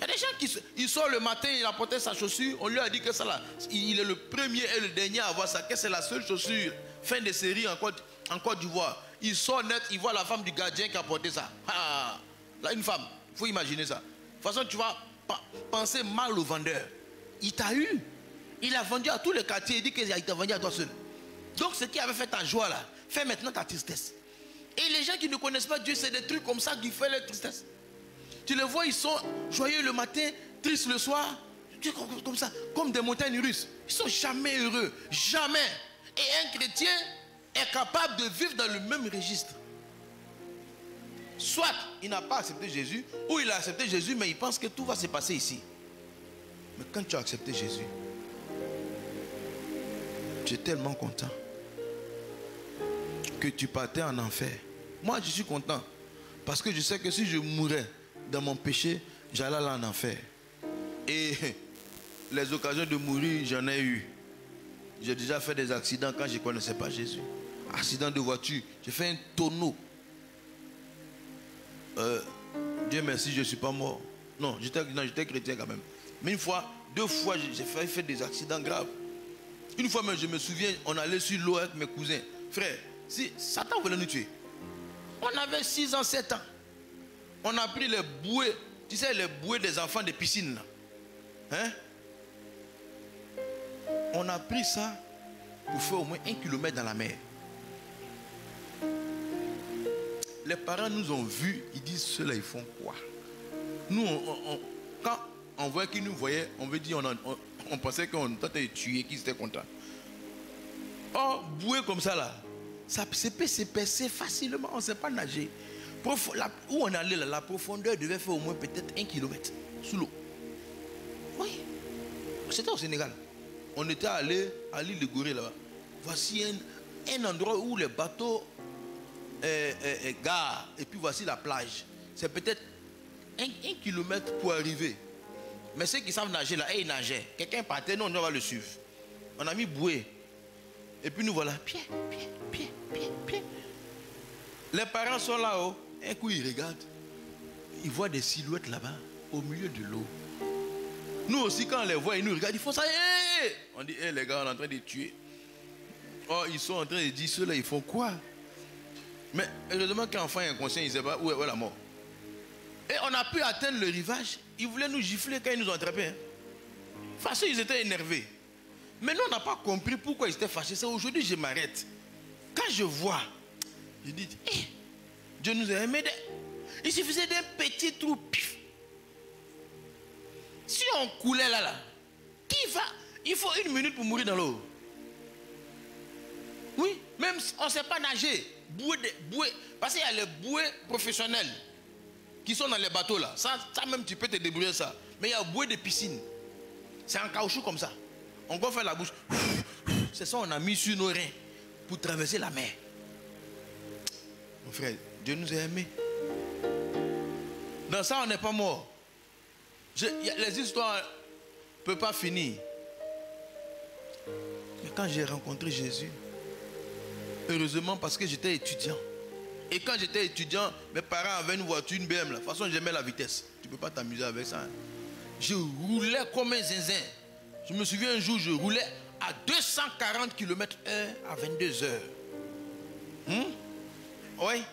[SPEAKER 6] Il y a des gens qui sortent le matin, il a porté sa chaussure, on lui a dit que ça là, il est le premier et le dernier à avoir ça, que c'est la seule chaussure, fin de série en Côte d'Ivoire. Il sort net, il voit la femme du gardien qui a porté ça. Ah, là, une femme, il faut imaginer ça. De toute façon, tu vas penser mal au vendeur. Il t'a eu, il a vendu à tous les quartiers, il dit qu'il t'a vendu à toi seul. Donc ce qui avait fait ta joie là, fait maintenant ta tristesse. Et les gens qui ne connaissent pas Dieu, c'est des trucs comme ça qui font leur tristesse. Tu les vois, ils sont joyeux le matin, tristes le soir, comme ça, comme des montagnes russes. Ils ne sont jamais heureux, jamais. Et un chrétien est capable de vivre dans le même registre. Soit il n'a pas accepté Jésus, ou il a accepté Jésus, mais il pense que tout va se passer ici. Mais quand tu as accepté Jésus, tu es tellement content que tu partais en enfer. Moi, je suis content parce que je sais que si je mourais dans mon péché, j'allais aller en enfer. Et les occasions de mourir, j'en ai eu. J'ai déjà fait des accidents quand je ne connaissais pas Jésus. Accident de voiture. J'ai fait un tonneau. Dieu merci, je ne suis pas mort. Non, j'étais chrétien quand même. Mais une fois, 2 fois, j'ai fait des accidents graves. Une fois même, je me souviens, on allait sur l'eau avec mes cousins. Frère, si Satan voulait nous tuer. On avait 6 ans, 7 ans. On a pris les bouées, tu sais, les bouées des enfants de piscine. Là. Hein? On a pris ça pour faire au moins 1 kilomètre dans la mer. Les parents nous ont vus, ils disent, ceux-là, ils font quoi? Nous, quand on voyait qu'ils nous voyaient, on veut dire, on pensait qu'on était tués, qu'ils étaient contents. Oh, bouée comme ça, là, ça peut se percer facilement, on ne sait pas nager. Où on allait, là, la profondeur devait faire au moins peut-être 1 kilomètre sous l'eau. Oui, c'était au Sénégal. On était allé à l'île de Gorée, là-bas. Voici un endroit où les bateaux garent, et puis voici la plage. C'est peut-être 1 kilomètre pour arriver. Mais ceux qui savent nager là, ils nageaient. Quelqu'un partait, nous on va le suivre. On a mis bouée. Et puis nous voilà, pied. Les parents sont là-haut. Un coup ils regardent. Ils voient des silhouettes là-bas, au milieu de l'eau. Nous aussi quand on les voit, ils nous regardent, ils font ça. Hey! On dit, hey, les gars, on est en train de tuer. Oh, ils sont en train de dire, ceux-là, ils font quoi? Mais heureusement qu'un enfant est inconscient, il ne sait pas où est la mort. Et on a pu atteindre le rivage. Ils voulaient nous gifler quand ils nous ont attrapés. Hein. De toute façon, ils étaient énervés. Mais nous, on n'a pas compris pourquoi ils étaient fâchés. C'est aujourd'hui, je m'arrête. Quand je vois, je dis, hey, Dieu nous a aimés. Il suffisait d'un petit trou. Pif. Si on coulait là, qui va? Il faut 1 minute pour mourir dans l'eau. Oui, même si on ne sait pas nager. Bouée, parce qu'il y a les bouées professionnelles qui sont dans les bateaux là. Ça même tu peux te débrouiller ça. Mais il y a bouée de piscine. C'est en caoutchouc comme ça. On va faire la bouche. C'est ça on a mis sur nos reins pour traverser la mer. Mon frère, Dieu nous a aimés. Dans ça on n'est pas mort. Les histoires ne peuvent pas finir. Mais quand j'ai rencontré Jésus, heureusement parce que j'étais étudiant. Et quand j'étais étudiant, mes parents avaient une voiture, une BM. De toute façon, j'aimais la vitesse. Tu ne peux pas t'amuser avec ça. Hein. Je roulais comme un zinzin. Je me souviens un jour, je roulais à 240 km/h à 22 heures. Oui.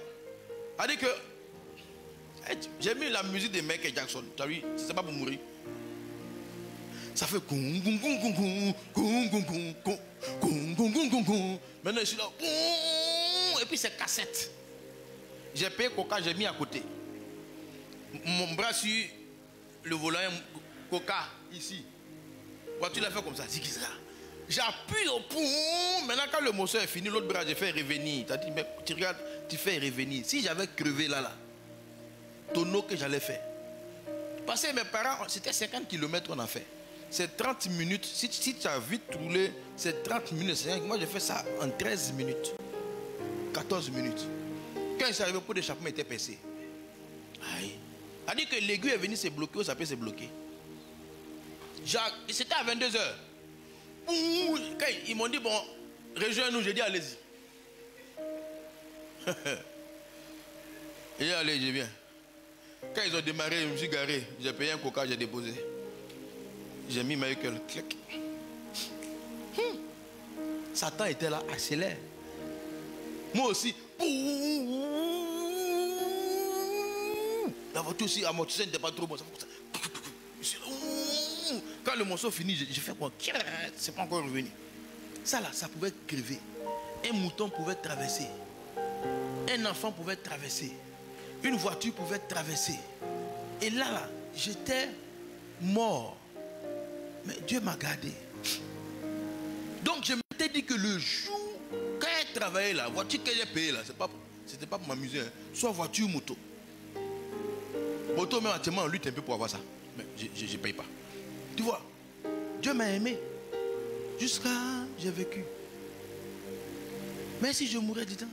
[SPEAKER 6] C'est-à-dire que j'ai mis la musique de Michael Jackson. Tu as vu, c'est pas pour mourir. Ça fait maintenant je suis là. Et puis c'est cassette. J'ai payé Coca, j'ai mis à côté. Mon bras sur le volant, Coca, ici. La voiture l'a fait comme ça. J'appuie au poum. Maintenant quand le morceau est fini, l'autre bras, j'ai fait revenir. Tu as dit, mais tu regardes, tu fais revenir. Si j'avais crevé là, tonneau que j'allais faire. Parce que mes parents, c'était 50 km qu'on a fait. C'est 30 minutes. Si tu as vite roulé, c'est 30 minutes. Moi, j'ai fait ça en 13 minutes. 14 minutes. Quand il s'est arrivé, le pot d'échappement était percé. A dit que l'aiguille est venue se bloquer, ça peut se bloquer. C'était à 22 h. Quand ils m'ont dit, bon, rejoins-nous, j'ai dit, allez-y. Et allez, je viens. Quand ils ont démarré, je me suis garé. J'ai payé un coca, j'ai déposé. J'ai mis Michael. Clic. Satan était là, accélère. Moi aussi. La voiture aussi, amortisseur n'était pas trop bon. Quand le morceau finit, j'ai fait quoi? C'est pas encore revenu. Ça là, ça pouvait crever. Un mouton pouvait traverser. Un enfant pouvait traverser. Une voiture pouvait traverser. Et là, j'étais mort. Mais Dieu m'a gardé. Donc je m'étais dit que le jour, quand j'ai travaillé la voiture que j'ai payée là, c'était pas pour m'amuser. Hein. Soit voiture, moto. Moto même actuellement on lutte un peu pour avoir ça. Mais je ne paye pas. Tu vois, Dieu m'a aimé. Jusqu'à j'ai vécu. Mais si je mourais dedans,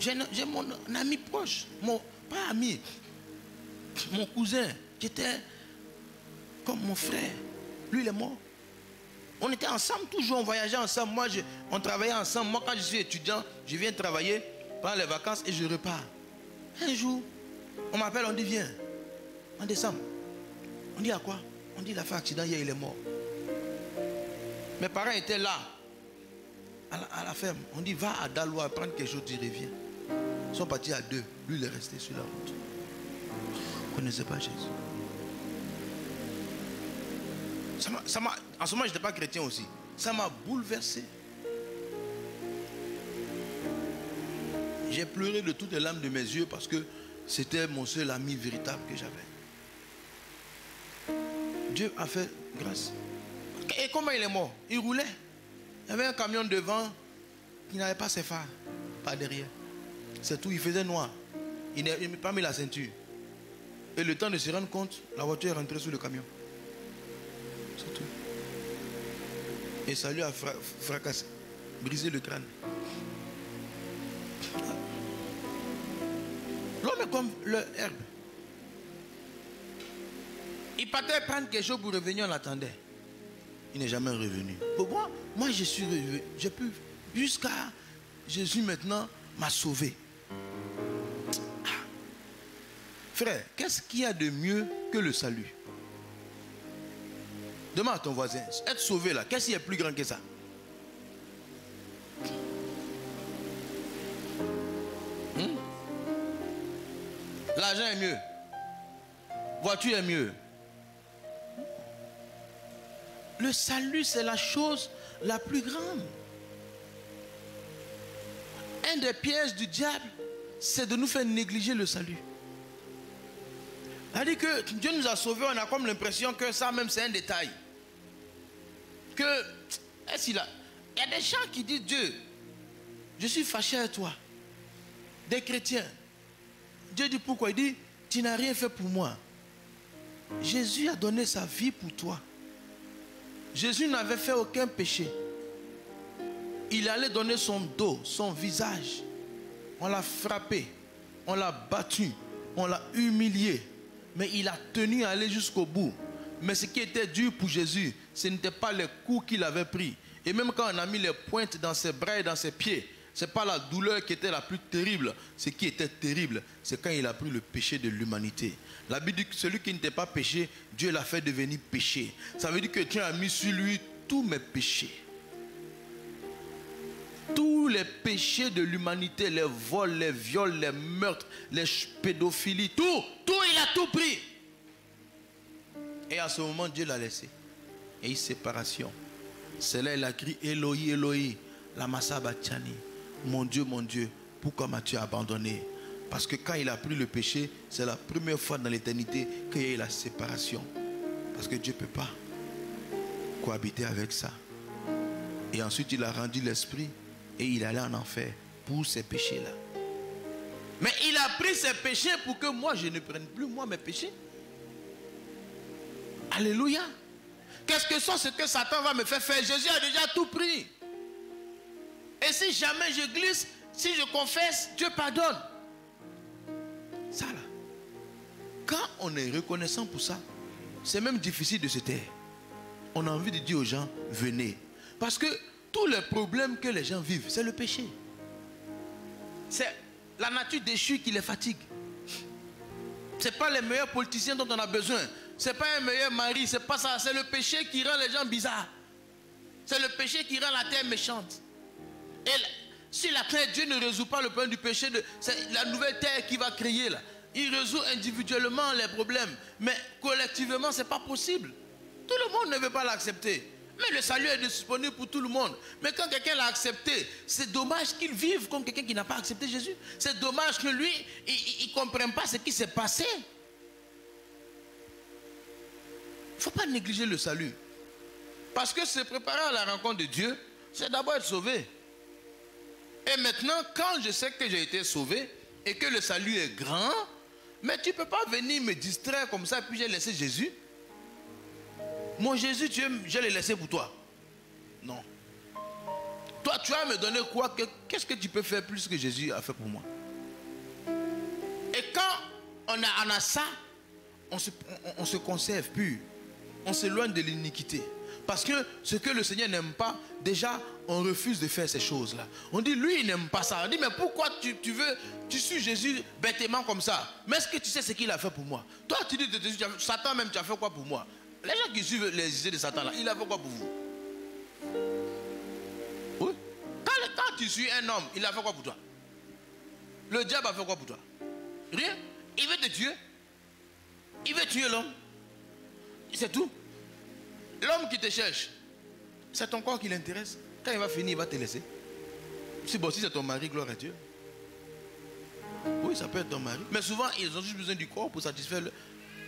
[SPEAKER 6] j'ai mon ami proche, pas ami, mon cousin, qui était comme mon frère. Lui, il est mort. On était ensemble, toujours on voyageait ensemble. Moi, on travaillait ensemble. Moi, quand je suis étudiant, je viens travailler pendant les vacances et je repars. Un jour, on m'appelle, on dit viens. En décembre. On dit à quoi? On dit il a fait accident hier, il est mort. Mes parents étaient là, à la ferme. On dit va à Daloa prendre quelque chose, tu reviens. Ils sont partis à 2. Lui, il est resté sur la route. Vous ne connaissez pas Jésus. En ce moment, je n'étais pas chrétien aussi. Ça m'a bouleversé. J'ai pleuré de toutes les larmes de mes yeux parce que c'était mon seul ami véritable que j'avais. Dieu a fait grâce. Et comment il est mort? Il roulait. Il y avait un camion devant qui n'avait pas ses phares. Pas derrière. C'est tout, il faisait noir. Il n'a pas mis la ceinture. Et le temps de se rendre compte, la voiture est rentrée sous le camion. C'est tout. Et ça lui a fracassé, brisé le crâne. L'homme est comme l'herbe. Il partait prendre quelque chose pour revenir, on l'attendait. Il n'est jamais revenu. Moi, je suis revenu. J'ai pu, jusqu'à Jésus maintenant m'a sauvé. Frère, qu'est-ce qu'il y a de mieux que le salut? Demande à ton voisin, être sauvé là, qu'est-ce qui est plus grand que ça? L'argent est mieux. Voiture est mieux. Le salut, c'est la chose la plus grande. Un des pièges du diable, c'est de nous faire négliger le salut. C'est-à-dire que Dieu nous a sauvés, on a comme l'impression que ça même c'est un détail. Que, il y a des gens qui disent Dieu, je suis fâché à toi. Des chrétiens. Dieu dit pourquoi? Il dit, tu n'as rien fait pour moi. Jésus a donné sa vie pour toi. Jésus n'avait fait aucun péché. Il allait donner son dos, son visage. On l'a frappé, on l'a battu, on l'a humilié. Mais il a tenu à aller jusqu'au bout. Mais ce qui était dur pour Jésus, ce n'était pas les coups qu'il avait pris. Et même quand on a mis les pointes dans ses bras et dans ses pieds, ce n'est pas la douleur qui était la plus terrible. Ce qui était terrible, c'est quand il a pris le péché de l'humanité. La Bible dit que celui qui n'était pas péché, Dieu l'a fait devenir péché. Ça veut dire que Dieu a mis sur lui tous mes péchés. Tous les péchés de l'humanité, les vols, les viols, les meurtres, les pédophilies, tout, il a tout pris. Et à ce moment, Dieu l'a laissé. Et une séparation. C'est là il a crié, Eloi, Eloi, lama sabachthani. Mon Dieu, pourquoi m'as-tu abandonné? Parce que quand il a pris le péché, c'est la première fois dans l'éternité qu'il y a eu la séparation. Parce que Dieu ne peut pas cohabiter avec ça. Et ensuite, il a rendu l'esprit et il allait en enfer pour ces péchés-là. Mais il a pris ces péchés pour que moi, je ne prenne plus, moi, mes péchés. Alléluia. Qu'est-ce que c'est ce que Satan va me faire faire? Jésus a déjà tout pris. Et si jamais je glisse, si je confesse, Dieu pardonne. Ça là. Quand on est reconnaissant pour ça, c'est même difficile de se taire. On a envie de dire aux gens, venez. Parce que tous les problèmes que les gens vivent, c'est le péché. C'est la nature déchue qui les fatigue. Ce n'est pas les meilleurs politiciens dont on a besoin. Ce n'est pas un meilleur mari, c'est pas ça. C'est le péché qui rend les gens bizarres. C'est le péché qui rend la terre méchante. Et si la terre, Dieu ne résout pas le problème du péché, c'est la nouvelle terre qui va créer là. Il résout individuellement les problèmes. Mais collectivement, ce n'est pas possible. Tout le monde ne veut pas l'accepter. Mais le salut est disponible pour tout le monde. Mais quand quelqu'un l'a accepté, c'est dommage qu'il vive comme quelqu'un qui n'a pas accepté Jésus. C'est dommage que lui, il ne comprenne pas ce qui s'est passé. Il ne faut pas négliger le salut. Parce que se préparer à la rencontre de Dieu, c'est d'abord être sauvé. Et maintenant, quand je sais que j'ai été sauvé et que le salut est grand, mais tu ne peux pas venir me distraire comme ça et puis j'ai laissé Jésus. Mon Jésus, je l'ai laissé pour toi. Non. Toi, tu vas me donner quoi? Qu'est-ce que tu peux faire plus que Jésus a fait pour moi? Et quand on a ça, on se conserve pur. On s'éloigne de l'iniquité. Parce que ce que le Seigneur n'aime pas, déjà, on refuse de faire ces choses-là. On dit, lui, il n'aime pas ça. On dit, mais pourquoi tu suis Jésus bêtement comme ça? Mais est-ce que tu sais ce qu'il a fait pour moi? Toi, tu dis de Jésus, Satan même, tu as fait quoi pour moi? Les gens qui suivent les idées de Satan, là, il a fait quoi pour vous? Oui. Quand tu suis un homme, il a fait quoi pour toi? Le diable a fait quoi pour toi? Rien. Il veut te tuer. Il veut tuer l'homme. C'est tout. L'homme qui te cherche, c'est ton corps qui l'intéresse. Quand il va finir, il va te laisser. Si c'est ton mari, gloire à Dieu. Oui, ça peut être ton mari. Mais souvent, ils ont juste besoin du corps pour satisfaire le...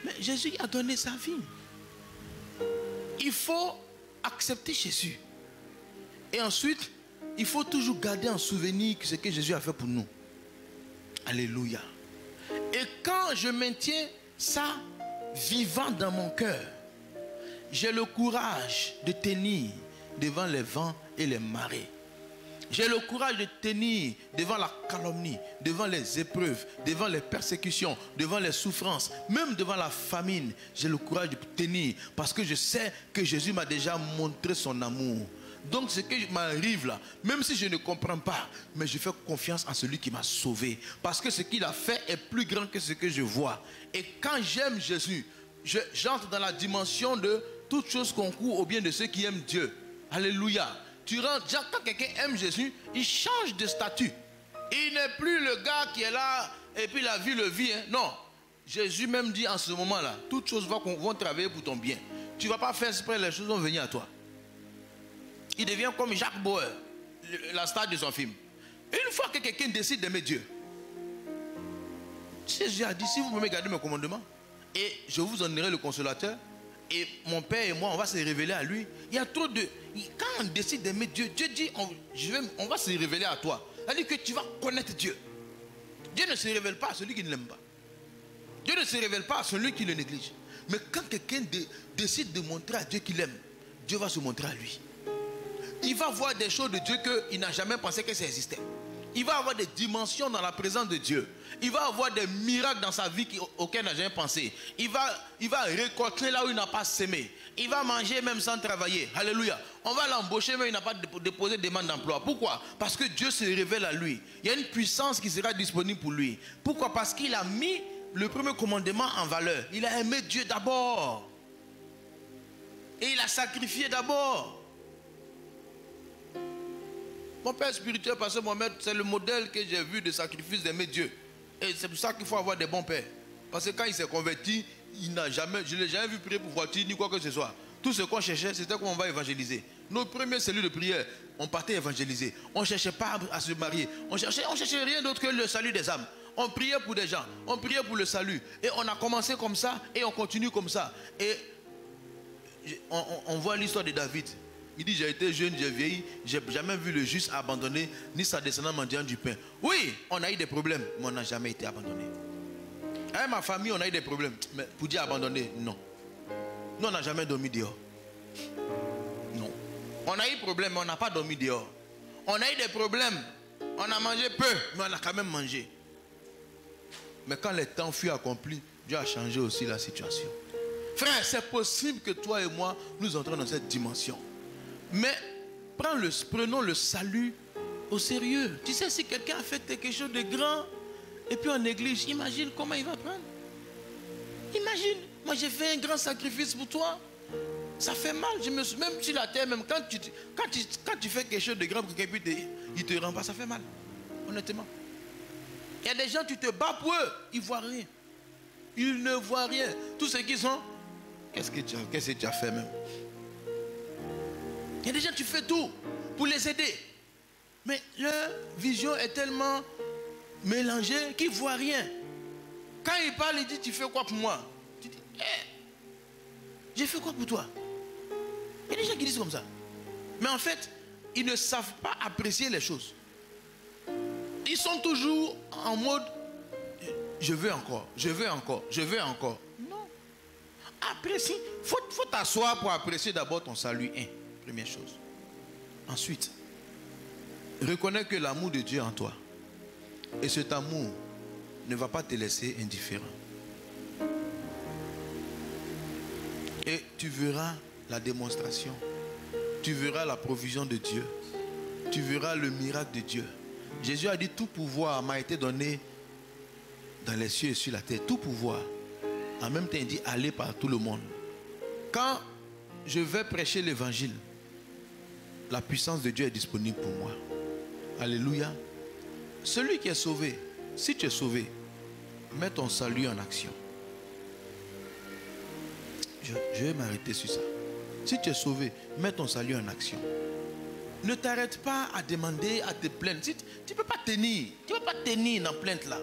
[SPEAKER 6] Mais Jésus a donné sa vie. Il faut accepter Jésus. Et ensuite, il faut toujours garder en souvenir ce que Jésus a fait pour nous. Alléluia. Et quand je maintiens ça vivant dans mon cœur, j'ai le courage de tenir devant les vents et les marées. J'ai le courage de tenir devant la calomnie, devant les épreuves, devant les persécutions, devant les souffrances, même devant la famine. J'ai le courage de tenir parce que je sais que Jésus m'a déjà montré son amour. Donc ce qui m'arrive là, même si je ne comprends pas, mais je fais confiance en celui qui m'a sauvé. Parce que ce qu'il a fait est plus grand que ce que je vois. Et quand j'aime Jésus, j'entre dans la dimension de toute chose concourt au bien de ceux qui aiment Dieu. Alléluia. Quand quelqu'un aime Jésus, il change de statut. Il n'est plus le gars qui est là et puis la vie le vit. Hein. Non. Jésus même dit en ce moment-là, toutes choses vont travailler pour ton bien. Tu ne vas pas faire exprès, les choses vont venir à toi. Il devient comme Jacques Bauer, la star de son film. Une fois que quelqu'un décide d'aimer Dieu, Jésus a dit, si vous pouvez garder mes commandements, et je vous en donnerai le consolateur, et mon Père et moi, on va se révéler à lui. Il y a trop de... Quand on décide d'aimer Dieu, Dieu dit, on va se révéler à toi. C'est-à-dire que tu vas connaître Dieu. Dieu ne se révèle pas à celui qui ne l'aime pas. Dieu ne se révèle pas à celui qui le néglige. Mais quand quelqu'un décide de montrer à Dieu qu'il aime, Dieu va se montrer à lui. Il va voir des choses de Dieu qu'il n'a jamais pensé que ça existait. Il va avoir des dimensions dans la présence de Dieu. Il va avoir des miracles dans sa vie auxquels il n'a jamais pensé. Il va récolter là où il n'a pas semé. Il va manger même sans travailler. Alléluia. On va l'embaucher mais il n'a pas déposé de demande d'emploi. Pourquoi? Parce que Dieu se révèle à lui. Il y a une puissance qui sera disponible pour lui. Pourquoi? Parce qu'il a mis le premier commandement en valeur. Il a aimé Dieu d'abord. Et il a sacrifié d'abord. Mon père spirituel, pasteur Mohamed, c'est le modèle que j'ai vu de sacrifice d'aimer Dieu. Et c'est pour ça qu'il faut avoir des bons pères. Parce que quand il s'est converti, je ne l'ai jamais vu prier pour voiture ni quoi que ce soit. Tout ce qu'on cherchait, c'était comment on va évangéliser. Nos premiers cellules de prière, on partait évangéliser. On ne cherchait pas à se marier. On cherchait rien d'autre que le salut des âmes. On priait pour des gens. On priait pour le salut. Et on a commencé comme ça et on continue comme ça. Et on voit l'histoire de David. Il dit, j'ai été jeune, j'ai vieilli, j'ai jamais vu le juste abandonné, ni sa descendance mendiant du pain. Oui, on a eu des problèmes, mais on n'a jamais été abandonné. Avec ma famille, on a eu des problèmes. Mais pour dire abandonné, non. Nous, on n'a jamais dormi dehors. Non. On a eu des problèmes, mais on n'a pas dormi dehors. On a eu des problèmes, on a mangé peu, mais on a quand même mangé. Mais quand le temps fut accompli, Dieu a changé aussi la situation. Frère, c'est possible que toi et moi, nous entrons dans cette dimension. Mais prenons le salut au sérieux. Tu sais, si quelqu'un a fait quelque chose de grand et puis on néglige, imagine comment il va prendre. Imagine, moi j'ai fait un grand sacrifice pour toi. Ça fait mal, même sur la terre, même quand tu fais quelque chose de grand pour quelqu'un, il te rend pas, ça fait mal. Honnêtement. Il y a des gens, tu te bats pour eux, ils ne voient rien. Ils ne voient rien. Tout ce qu'ils sont, qu'est-ce que tu as fait même? Il y a des gens, tu fais tout pour les aider. Mais leur vision est tellement mélangée qu'ils ne voient rien. Quand ils parlent, ils disent, tu fais quoi pour moi? Tu dis, j'ai fait quoi pour toi? Il y a des gens qui disent comme ça. Mais en fait, ils ne savent pas apprécier les choses. Ils sont toujours en mode, je veux encore, je veux encore, je veux encore. Non. Apprécie. Faut t'asseoir pour apprécier d'abord ton salut. Première chose. Ensuite, reconnais que l'amour de Dieu est en toi. Et cet amour ne va pas te laisser indifférent. Et tu verras la démonstration tu verras la provision de Dieu. Tu verras le miracle de Dieu. Jésus a dit, tout pouvoir m'a été donné dans les cieux et sur la terre. Tout pouvoir. En même temps, il dit, allez par tout le monde. Quand je vais prêcher l'évangile, la puissance de Dieu est disponible pour moi. Alléluia. Celui qui est sauvé, si tu es sauvé, mets ton salut en action. Je vais m'arrêter sur ça. Si tu es sauvé, mets ton salut en action. Ne t'arrête pas à demander, à te plaindre. Si tu ne peux pas tenir. Tu ne peux pas tenir dans plainte là.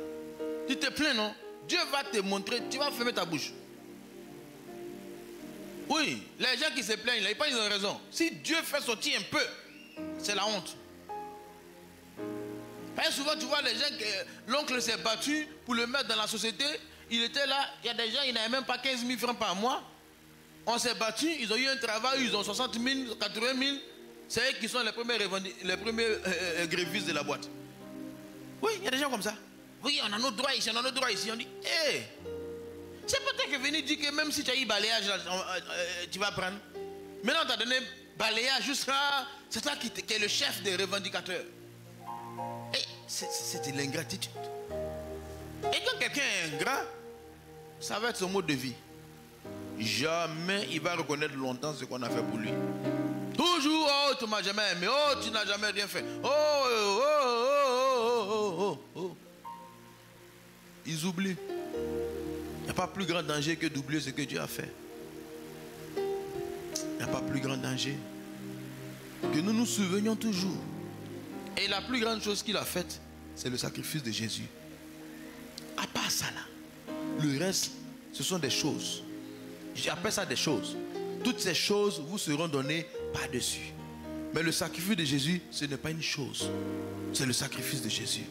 [SPEAKER 6] Tu te plains, non? Dieu va te montrer, tu vas fermer ta bouche. Oui, les gens qui se plaignent, là, ils ont raison. Si Dieu fait sortir un peu, c'est la honte. Parce que souvent, tu vois les gens, l'oncle s'est battu pour le mettre dans la société. Il était là, il y a des gens, ils n'avaient même pas 15 000 francs par mois. On s'est battu, ils ont eu un travail, ils ont 60 000, 80 000. C'est eux qui sont les premiers grévistes de la boîte. Oui, il y a des gens comme ça. Oui, on a nos droits ici, on a nos droits ici. On dit, hé, c'est peut-être que venir dire que même si tu as eu balayage, là, tu vas prendre. Maintenant, on t'a donné balayage jusqu'à... C'est toi qui es le chef des revendicateurs. Et c'est de l'ingratitude. Et quand quelqu'un est ingrat, ça va être son mode de vie. Jamais il va reconnaître longtemps ce qu'on a fait pour lui. Toujours, oh, tu ne m'as jamais aimé, oh, tu n'as jamais rien fait. Oh, oh, oh, oh, oh, oh, oh. Ils oublient. Il n'y a pas plus grand danger que d'oublier ce que Dieu a fait. Il n'y a pas plus grand danger que nous nous souvenions toujours. Et la plus grande chose qu'il a faite, c'est le sacrifice de Jésus. À part ça là, le reste, ce sont des choses. J'appelle ça des choses. Toutes ces choses vous seront données par-dessus. Mais le sacrifice de Jésus, ce n'est pas une chose. C'est le sacrifice de Jésus.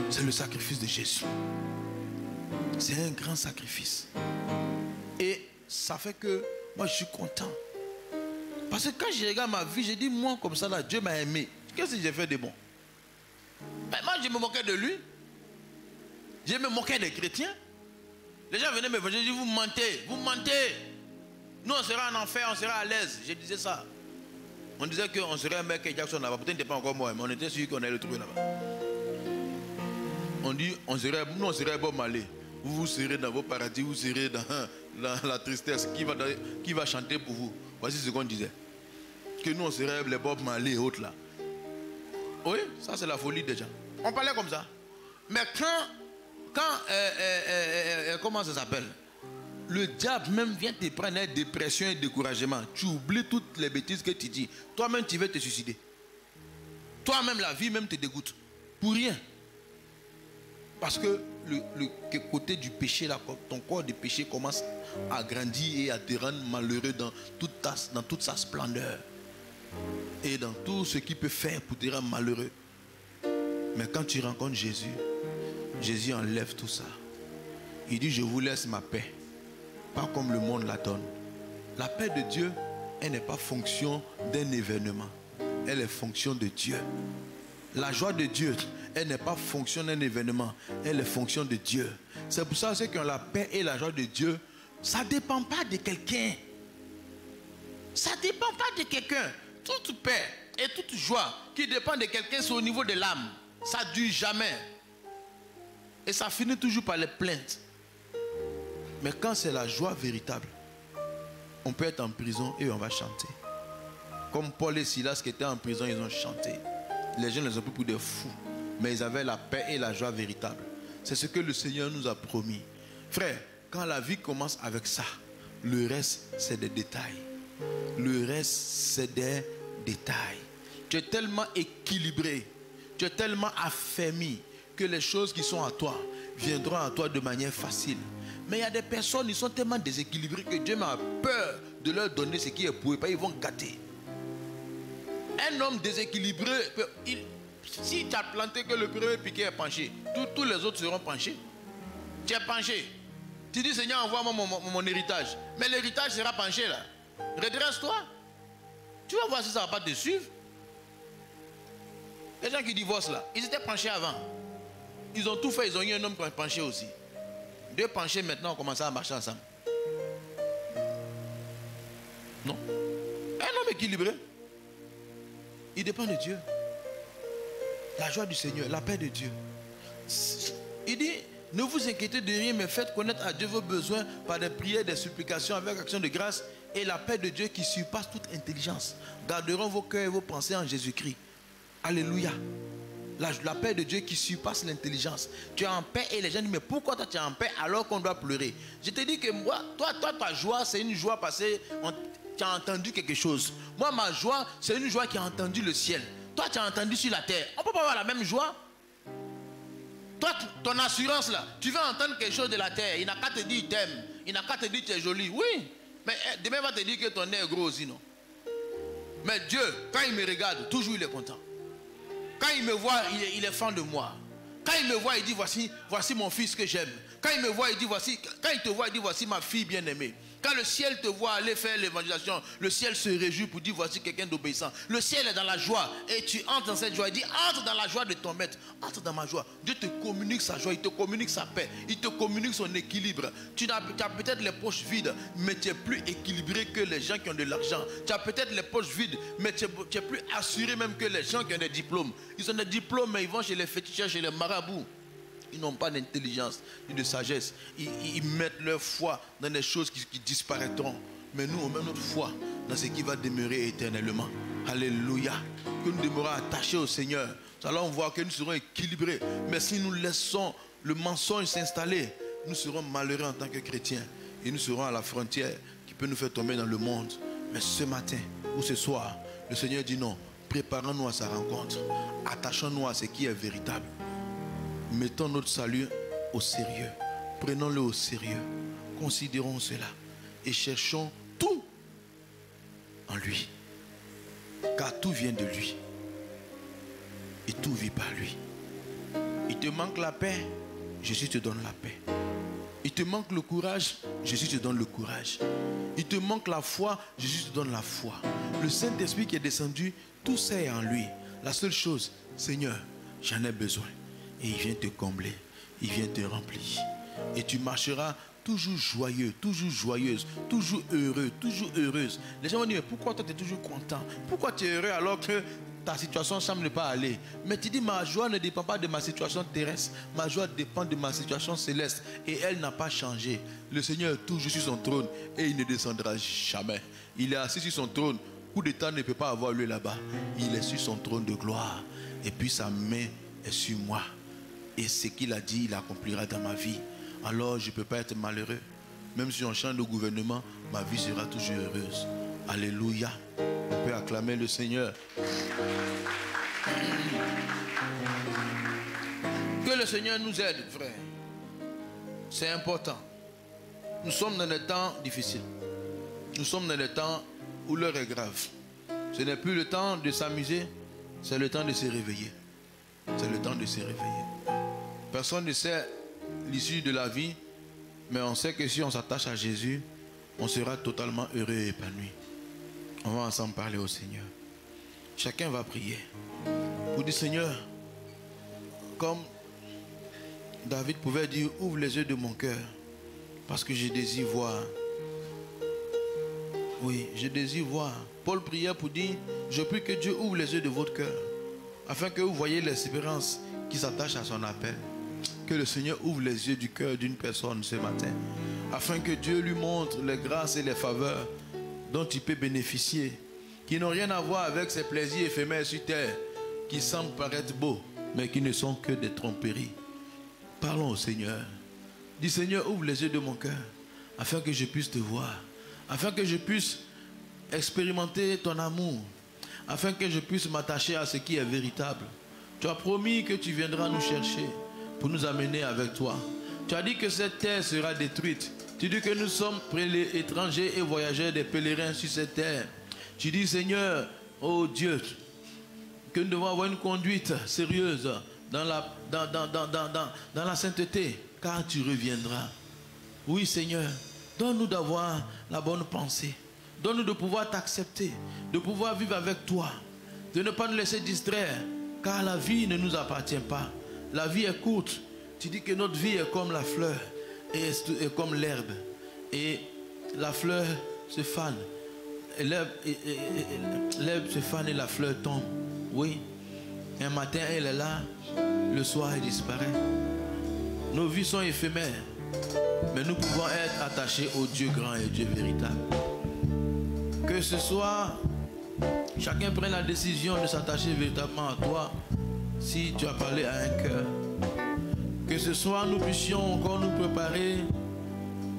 [SPEAKER 6] C'est le sacrifice de Jésus. C'est un grand sacrifice. Et ça fait que moi je suis content. Parce que quand je regarde ma vie, je dis moi comme ça là, Dieu m'a aimé. Qu'est-ce que j'ai fait de bon? Ben, moi je me moquais de lui. Je me moquais des chrétiens. Les gens venaient me voir, je dis vous mentez, vous mentez. Nous on sera en enfer, on sera à l'aise. Je disais ça. On disait qu'on serait un mec et Jackson là-bas. Peut-être n'était pas encore moi, mais on était sûr qu'on allait le trouver là-bas. On dit, nous on serait bon malé. Vous serez dans vos paradis, vous serez dans la tristesse. Qui va chanter pour vous? Voici ce qu'on disait. Que nous on serait les Bob Marley et autres là. Oui, ça c'est la folie des gens. On parlait comme ça. Mais quand comment ça s'appelle? Le diable même vient te prendre une dépression et découragement. Tu oublies toutes les bêtises que tu dis. Toi-même tu veux te suicider. Toi-même la vie même te dégoûte. Pour rien. Parce que le côté du péché, là, ton corps de péché commence à grandir et à te rendre malheureux dans toute sa splendeur. Et dans tout ce qu'il peut faire pour te rendre malheureux. Mais quand tu rencontres Jésus, Jésus enlève tout ça. Il dit, je vous laisse ma paix. Pas comme le monde la donne. La paix de Dieu, elle n'est pas fonction d'un événement. Elle est fonction de Dieu. La joie de Dieu, elle n'est pas fonction d'un événement, elle est fonction de Dieu. C'est pour ça que ceux qui ont la paix et la joie de Dieu, ça ne dépend pas de quelqu'un. Ça ne dépend pas de quelqu'un. Toute paix et toute joie qui dépend de quelqu'un, c'est au niveau de l'âme. Ça ne dure jamais. Et ça finit toujours par les plaintes. Mais quand c'est la joie véritable, on peut être en prison et on va chanter. Comme Paul et Silas qui étaient en prison, ils ont chanté. Les gens les ont pris pour des fous. Mais ils avaient la paix et la joie véritable. C'est ce que le Seigneur nous a promis. Frère, quand la vie commence avec ça, le reste, c'est des détails. Le reste, c'est des détails. Tu es tellement équilibré, tu es tellement affermi que les choses qui sont à toi viendront à toi de manière facile. Mais il y a des personnes, ils sont tellement déséquilibrés que Dieu m'a peur de leur donner ce qui est pour eux. Ils vont gâter. Un homme déséquilibré, si tu as planté que le premier piquet est penché, tous les autres seront penchés. Tu es penché. Tu dis, Seigneur, envoie-moi mon héritage. Mais l'héritage sera penché là. Redresse-toi. Tu vas voir si ça ne va pas te suivre. Les gens qui divorcent là, ils étaient penchés avant. Ils ont tout fait, ils ont eu un homme penché aussi. Deux penchés maintenant ont commencé à marcher ensemble. Non. Un homme équilibré? Il dépend de Dieu. La joie du Seigneur, la paix de Dieu. Il dit, ne vous inquiétez de rien, mais faites connaître à Dieu vos besoins par des prières, des supplications, avec action de grâce, et la paix de Dieu qui surpasse toute intelligence garderont vos cœurs et vos pensées en Jésus-Christ. Alléluia. La paix de Dieu qui surpasse l'intelligence. Tu es en paix et les gens disent, mais pourquoi toi tu es en paix alors qu'on doit pleurer? Je te dis que moi, toi ta joie, c'est une joie parce que tu as entendu quelque chose. Moi, ma joie, c'est une joie qui a entendu le ciel. Toi, tu as entendu sur la terre. On ne peut pas avoir la même joie. Toi, ton assurance là, tu vas entendre quelque chose de la terre. Il n'a qu'à te dire il t'aime. Il n'a qu'à te dire tu es joli. Oui. Mais demain, il va te dire que ton nez est gros aussi, non? Mais Dieu, quand il me regarde, toujours il est content. Quand il me voit, il est fan de moi. Quand il me voit, il dit voici mon fils que j'aime. Quand il me voit, il dit quand il te voit, il dit voici ma fille bien-aimée. Quand le ciel te voit aller faire l'évangélisation, le ciel se réjouit pour dire voici quelqu'un d'obéissant. Le ciel est dans la joie et tu entres dans cette joie. Il dit entre dans la joie de ton maître, entre dans ma joie. Dieu te communique sa joie, il te communique sa paix, il te communique son équilibre. Tu as peut-être les poches vides, mais tu es plus équilibré que les gens qui ont de l'argent. Tu as peut-être les poches vides, mais tu es plus assuré même que les gens qui ont des diplômes. Ils ont des diplômes, mais ils vont chez les féticheurs, chez les marabouts. Ils n'ont pas d'intelligence ni de sagesse. Ils mettent leur foi dans des choses qui disparaîtront. Mais nous, on met notre foi dans ce qui va demeurer éternellement. Alléluia. Que nous demeurons attachés au Seigneur. Nous allons voir que nous serons équilibrés. Mais si nous laissons le mensonge s'installer, nous serons malheureux en tant que chrétiens. Et nous serons à la frontière qui peut nous faire tomber dans le monde. Mais ce matin ou ce soir, le Seigneur dit non. Préparons-nous à sa rencontre. Attachons-nous à ce qui est véritable. Mettons notre salut au sérieux. Prenons-le au sérieux. Considérons cela. Et cherchons tout en lui. Car tout vient de lui. Et tout vit par lui. Il te manque la paix, Jésus te donne la paix. Il te manque le courage, Jésus te donne le courage. Il te manque la foi, Jésus te donne la foi. Le Saint-Esprit qui est descendu, tout ça est en lui. La seule chose, Seigneur, j'en ai besoin. Et il vient te combler, il vient te remplir. Et tu marcheras toujours joyeux, toujours joyeuse, toujours heureux, toujours heureuse. Les gens vont dire, mais pourquoi toi tu es toujours content? Pourquoi tu es heureux alors que ta situation semble ne pas aller? Mais tu dis, ma joie ne dépend pas de ma situation terrestre. Ma joie dépend de ma situation céleste. Et elle n'a pas changé. Le Seigneur est toujours sur son trône et il ne descendra jamais. Il est assis sur son trône. Coup d'État ne peut pas avoir lieu là-bas. Il est sur son trône de gloire. Et puis sa main est sur moi. Et ce qu'il a dit, il accomplira dans ma vie. Alors je ne peux pas être malheureux. Même si on change de gouvernement, ma vie sera toujours heureuse. Alléluia. On peut acclamer le Seigneur. Que le Seigneur nous aide, frère. C'est important. Nous sommes dans des temps difficiles. Nous sommes dans des temps où l'heure est grave. Ce n'est plus le temps de s'amuser, c'est le temps de se réveiller. C'est le temps de se réveiller. Personne ne sait l'issue de la vie, mais on sait que si on s'attache à Jésus, on sera totalement heureux et épanoui. On va ensemble parler au Seigneur. Chacun va prier pour dire, Seigneur, comme David pouvait dire, ouvre les yeux de mon cœur, parce que je désire voir. Oui, je désire voir. Paul priait pour dire, je prie que Dieu ouvre les yeux de votre cœur, afin que vous voyez l'espérance qui s'attache à son appel. Que le Seigneur ouvre les yeux du cœur d'une personne ce matin, afin que Dieu lui montre les grâces et les faveurs dont il peut bénéficier, qui n'ont rien à voir avec ces plaisirs éphémères sur terre, qui semblent paraître beaux, mais qui ne sont que des tromperies. Parlons au Seigneur. Dis, Seigneur, ouvre les yeux de mon cœur, afin que je puisse te voir, afin que je puisse expérimenter ton amour, afin que je puisse m'attacher à ce qui est véritable. Tu as promis que tu viendras nous chercher pour nous amener avec toi. Tu as dit que cette terre sera détruite. Tu dis que nous sommes étrangers et voyageurs, des pèlerins sur cette terre. Tu dis, Seigneur, oh Dieu, que nous devons avoir une conduite sérieuse dans la sainteté, car tu reviendras. Oui, Seigneur, donne-nous d'avoir la bonne pensée. Donne-nous de pouvoir t'accepter, de pouvoir vivre avec toi, de ne pas nous laisser distraire, car la vie ne nous appartient pas. La vie est courte. Tu dis que notre vie est comme la fleur et comme l'herbe. Et la fleur se fane l'herbe se fane et la fleur tombe. Oui. Un matin, elle est là. Le soir, elle disparaît. Nos vies sont éphémères. Mais nous pouvons être attachés au Dieu grand et au Dieu véritable. Que ce soit, chacun prenne la décision de s'attacher véritablement à toi si tu as parlé à un cœur. Que ce soit, nous puissions encore nous préparer,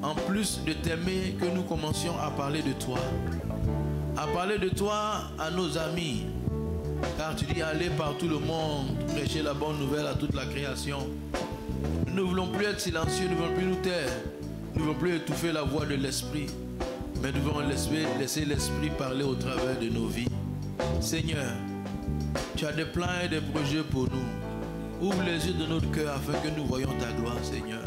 [SPEAKER 6] en plus de t'aimer, que nous commencions à parler de toi. À parler de toi à nos amis. Car tu dis aller par tout le monde, prêcher la bonne nouvelle à toute la création. Nous ne voulons plus être silencieux, nous ne voulons plus nous taire. Nous ne voulons plus étouffer la voix de l'esprit. Mais nous voulons laisser l'esprit parler au travers de nos vies. Seigneur, tu as des plans et des projets pour nous. Ouvre les yeux de notre cœur afin que nous voyions ta gloire, Seigneur.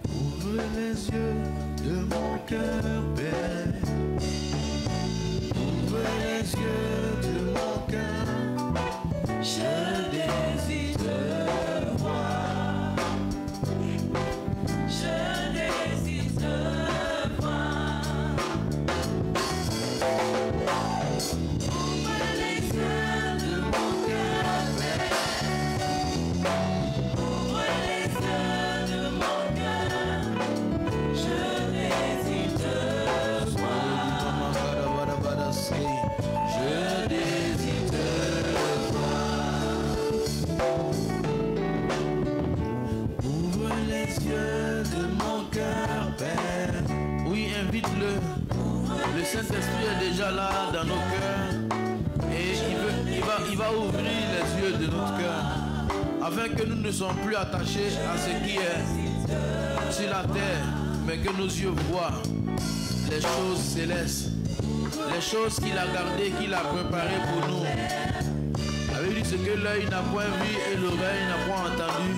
[SPEAKER 6] Ouvre les yeux de mon cœur, Père. Ouvre les yeux de mon cœur.
[SPEAKER 1] Je désire te voir. Je désire te voir. Ouvre les yeux de mon cœur, Père. Ouvre les yeux de mon cœur. Je désire te voir. Je désire te voir. Ouvre les yeux de mon cœur, Père.
[SPEAKER 6] Oui, invite-le. Le Saint-Esprit est déjà là dans nos cœurs. Et il va ouvrir les yeux de notre cœur. Afin que nous ne soyons plus attachés à ce qui est sur la terre. Mais que nos yeux voient les choses célestes. Les choses qu'il a gardées, qu'il a préparées pour nous. Avec lui, ce que l'œil n'a point vu et l'oreille n'a point entendu,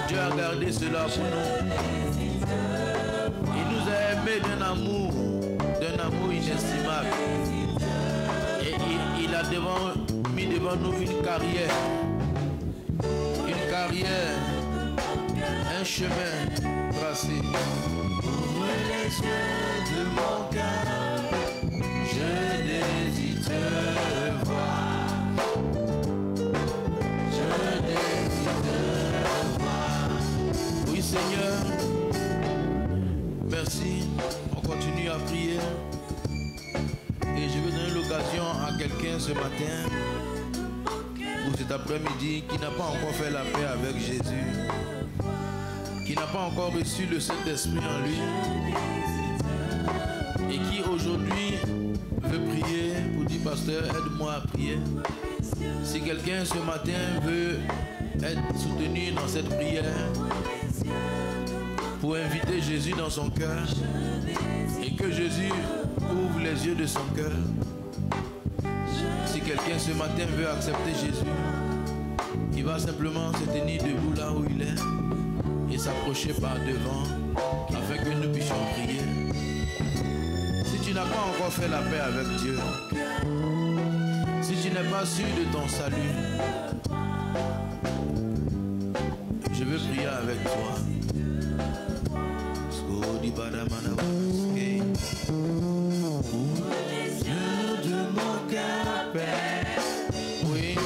[SPEAKER 6] Dieu a gardé cela pour nous. Il nous a aimés d'un amour inestimable. Et il a mis devant nous une carrière, un chemin tracé.
[SPEAKER 1] Ouvre les yeux de mon cœur. Je désire te voir. Je désire te voir.
[SPEAKER 6] Oui, Seigneur, merci. On continue à prier. Et je veux donner l'occasion à quelqu'un ce matin ou cet après-midi qui n'a pas encore fait la paix avec Jésus, qui n'a pas encore reçu le Saint-Esprit en lui et qui aujourd'hui veut prier pour dire pasteur, aide-moi à prier. Si quelqu'un ce matin veut être soutenu dans cette prière pour inviter Jésus dans son cœur et que Jésus ouvre les yeux de son cœur. Si quelqu'un ce matin veut accepter Jésus, il va simplement se tenir debout là où il est et s'approcher par devant afin que nous puissions prier. Si tu n'as pas encore fait la paix avec Dieu, si tu n'es pas sûr de ton salut, je veux prier avec toi. Oui.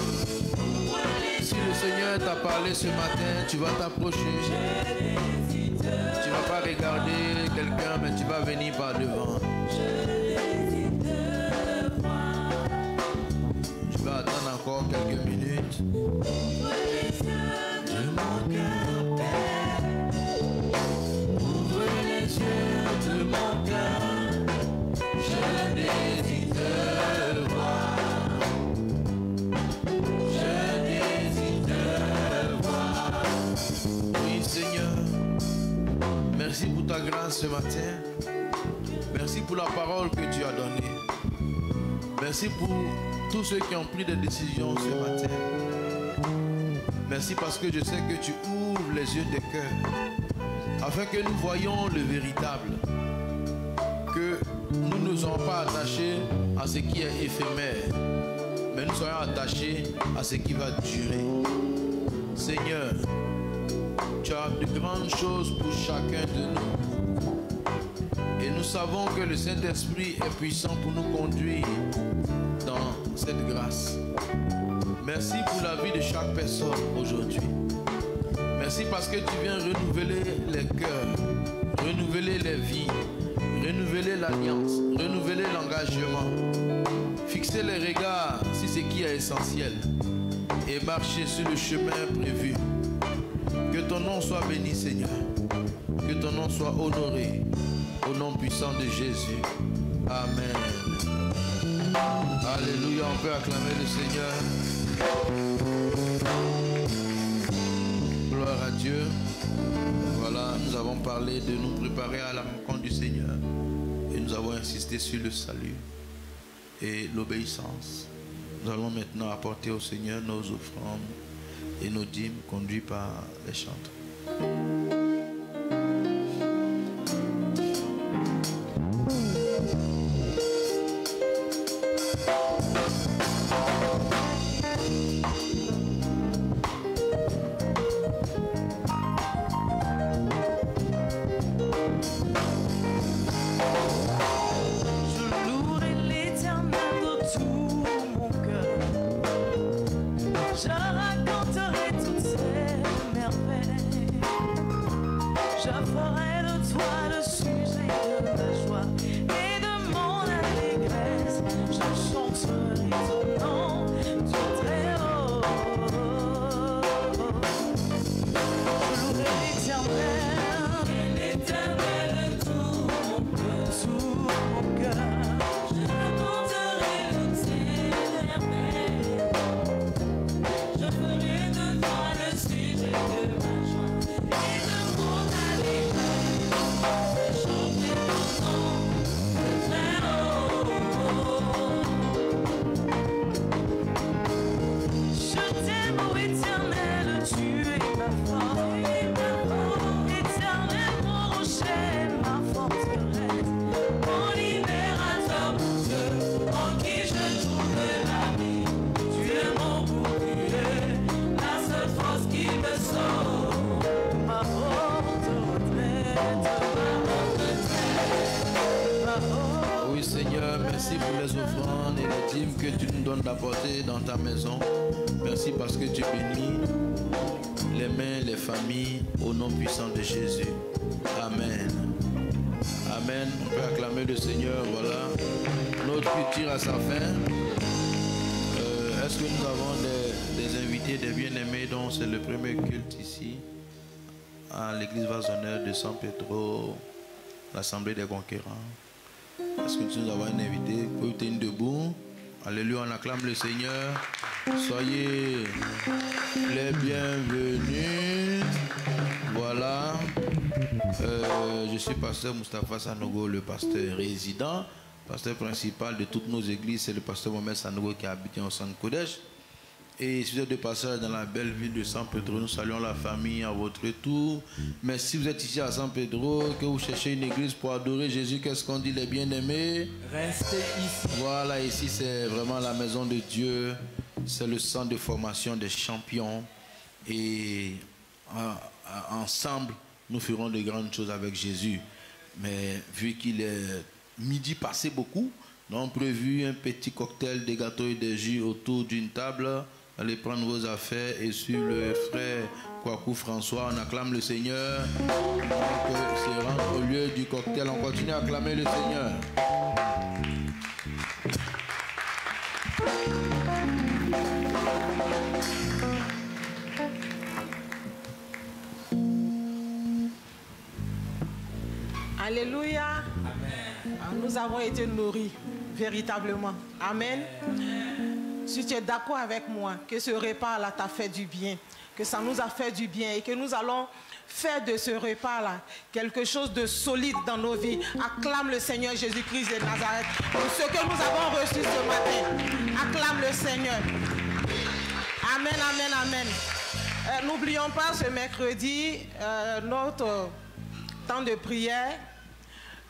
[SPEAKER 6] Si le Seigneur t'a parlé ce matin, tu vas t'approcher. Tu ne vas pas regarder quelqu'un, mais tu vas venir par devant. Je vais attendre encore quelques minutes.
[SPEAKER 1] De mon cœur, Père. Ouvre les yeux de mon cœur. Je désire te voir. Je désire te voir.
[SPEAKER 6] Oui, Seigneur. Merci pour ta grâce ce matin. Merci pour la parole que tu as donnée. Merci pour tous ceux qui ont pris des décisions ce matin. Merci parce que je sais que tu ouvres les yeux des cœurs afin que nous voyions le véritable. Que nous ne soyons pas attachés à ce qui est éphémère, mais nous soyons attachés à ce qui va durer. Seigneur, tu as de grandes choses pour chacun de nous. Et nous savons que le Saint-Esprit est puissant pour nous conduire dans cette grâce. Merci pour la vie de chaque personne aujourd'hui. Merci parce que tu viens renouveler les cœurs, renouveler les vies, renouveler l'alliance, renouveler l'engagement, fixer les regards sur ce qui est essentiel et marcher sur le chemin prévu. Que ton nom soit béni, Seigneur. Que ton nom soit honoré. Au nom puissant de Jésus. Amen. Alléluia. On peut acclamer le Seigneur. Gloire à Dieu. Voilà, nous avons parlé de nous préparer à la rencontre du Seigneur. Et nous avons insisté sur le salut et l'obéissance. Nous allons maintenant apporter au Seigneur nos offrandes et nos dîmes conduits par les chanteurs. D'apporter dans ta maison. Merci parce que tu bénis les mains, les familles au nom puissant de Jésus. Amen. Amen. On peut acclamer le Seigneur. Voilà. Notre culte tire à sa fin. Est-ce que nous avons des invités, des bien-aimés dont c'est le premier culte ici à l'église Vasonneur de San Pedro, l'Assemblée des Conquérants? Est-ce que nous avons un invité? Vous pouvez tenir debout. Alléluia, on acclame le Seigneur. Soyez les bienvenus. Voilà. Je suis pasteur Moustapha Sanogo, le pasteur résident. Pasteur principal de toutes nos églises, c'est le pasteur Mohamed Sanogo qui habite au Centre Kodesh. Et si vous êtes de passage dans la belle ville de San Pedro, nous saluons la famille à votre tour. Mais si vous êtes ici à San Pedro, que vous cherchez une église pour adorer Jésus, qu'est-ce qu'on dit les bien-aimés? Restez ici. Voilà, ici c'est vraiment la maison de Dieu. C'est le centre de formation des champions. Et ensemble, nous ferons de grandes choses avec Jésus. Mais vu qu'il est midi passé beaucoup, nous avons prévu un petit cocktail, des gâteaux et des jus autour d'une table. Allez prendre vos affaires et sur le frère Kwaku François, on acclame le Seigneur. Donc, c'est rendre au lieu du cocktail, on continue à acclamer le Seigneur.
[SPEAKER 3] Alléluia. Amen. Nous avons été nourris véritablement. Amen. Si tu es d'accord avec moi que ce repas-là t'a fait du bien, que ça nous a fait du bien et que nous allons faire de ce repas-là quelque chose de solide dans nos vies, acclame le Seigneur Jésus-Christ de Nazareth pour ce que nous avons reçu ce matin. Acclame le Seigneur. Amen, amen, amen. N'oublions pas ce mercredi notre temps de prière,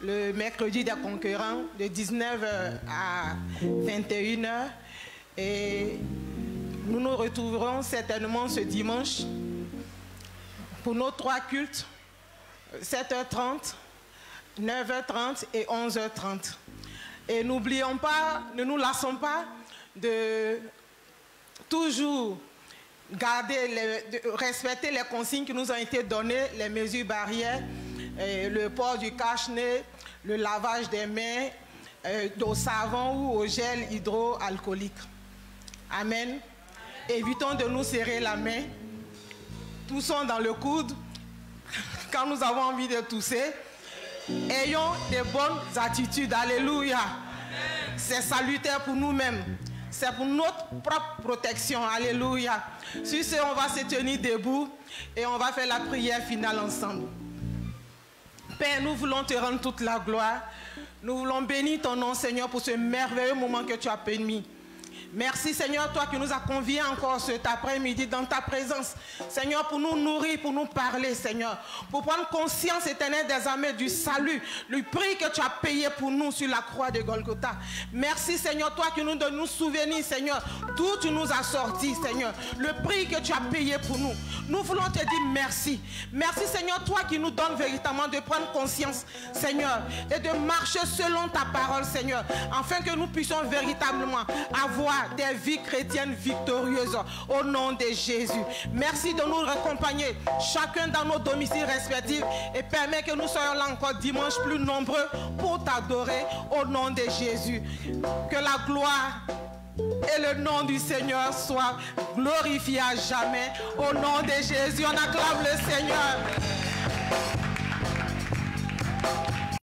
[SPEAKER 3] le mercredi des conquérants, de 19h à 21h. Et nous nous retrouverons certainement ce dimanche pour nos 3 cultes, 7h30, 9h30 et 11h30. Et n'oublions pas, ne nous lassons pas de toujours respecter les consignes qui nous ont été données, les mesures barrières, le port du cache-nez, le lavage des mains, au savon ou au gel hydroalcoolique. Amen. Évitons de nous serrer la main. Toussons dans le coude quand nous avons envie de tousser. Ayons des bonnes attitudes. Alléluia. C'est salutaire pour nous-mêmes. C'est pour notre propre protection. Alléluia. Sur ce, on va se tenir debout et on va faire la prière finale ensemble. Père, nous voulons te rendre toute la gloire. Nous voulons bénir ton nom, Seigneur, pour ce merveilleux moment que tu as permis. Merci, Seigneur, toi qui nous as conviés encore cet après-midi dans ta présence. Seigneur, pour nous nourrir, pour nous parler, Seigneur. Pour prendre conscience éternelle des armées du salut. Le prix que tu as payé pour nous sur la croix de Golgotha. Merci, Seigneur, toi qui nous donnes nous souvenir, Seigneur, d'où tu nous as sortis, Seigneur. Le prix que tu as payé pour nous. Nous voulons te dire merci. Merci, Seigneur, toi qui nous donnes véritablement de prendre conscience, Seigneur, et de marcher selon ta parole, Seigneur, afin que nous puissions véritablement avoir des vies chrétiennes victorieuses au nom de Jésus. Merci de nous accompagner chacun dans nos domiciles respectifs et permet que nous soyons là encore dimanche plus nombreux pour t'adorer au nom de Jésus. Que la gloire et le nom du Seigneur soient glorifiés à jamais au nom de Jésus. On acclame le Seigneur.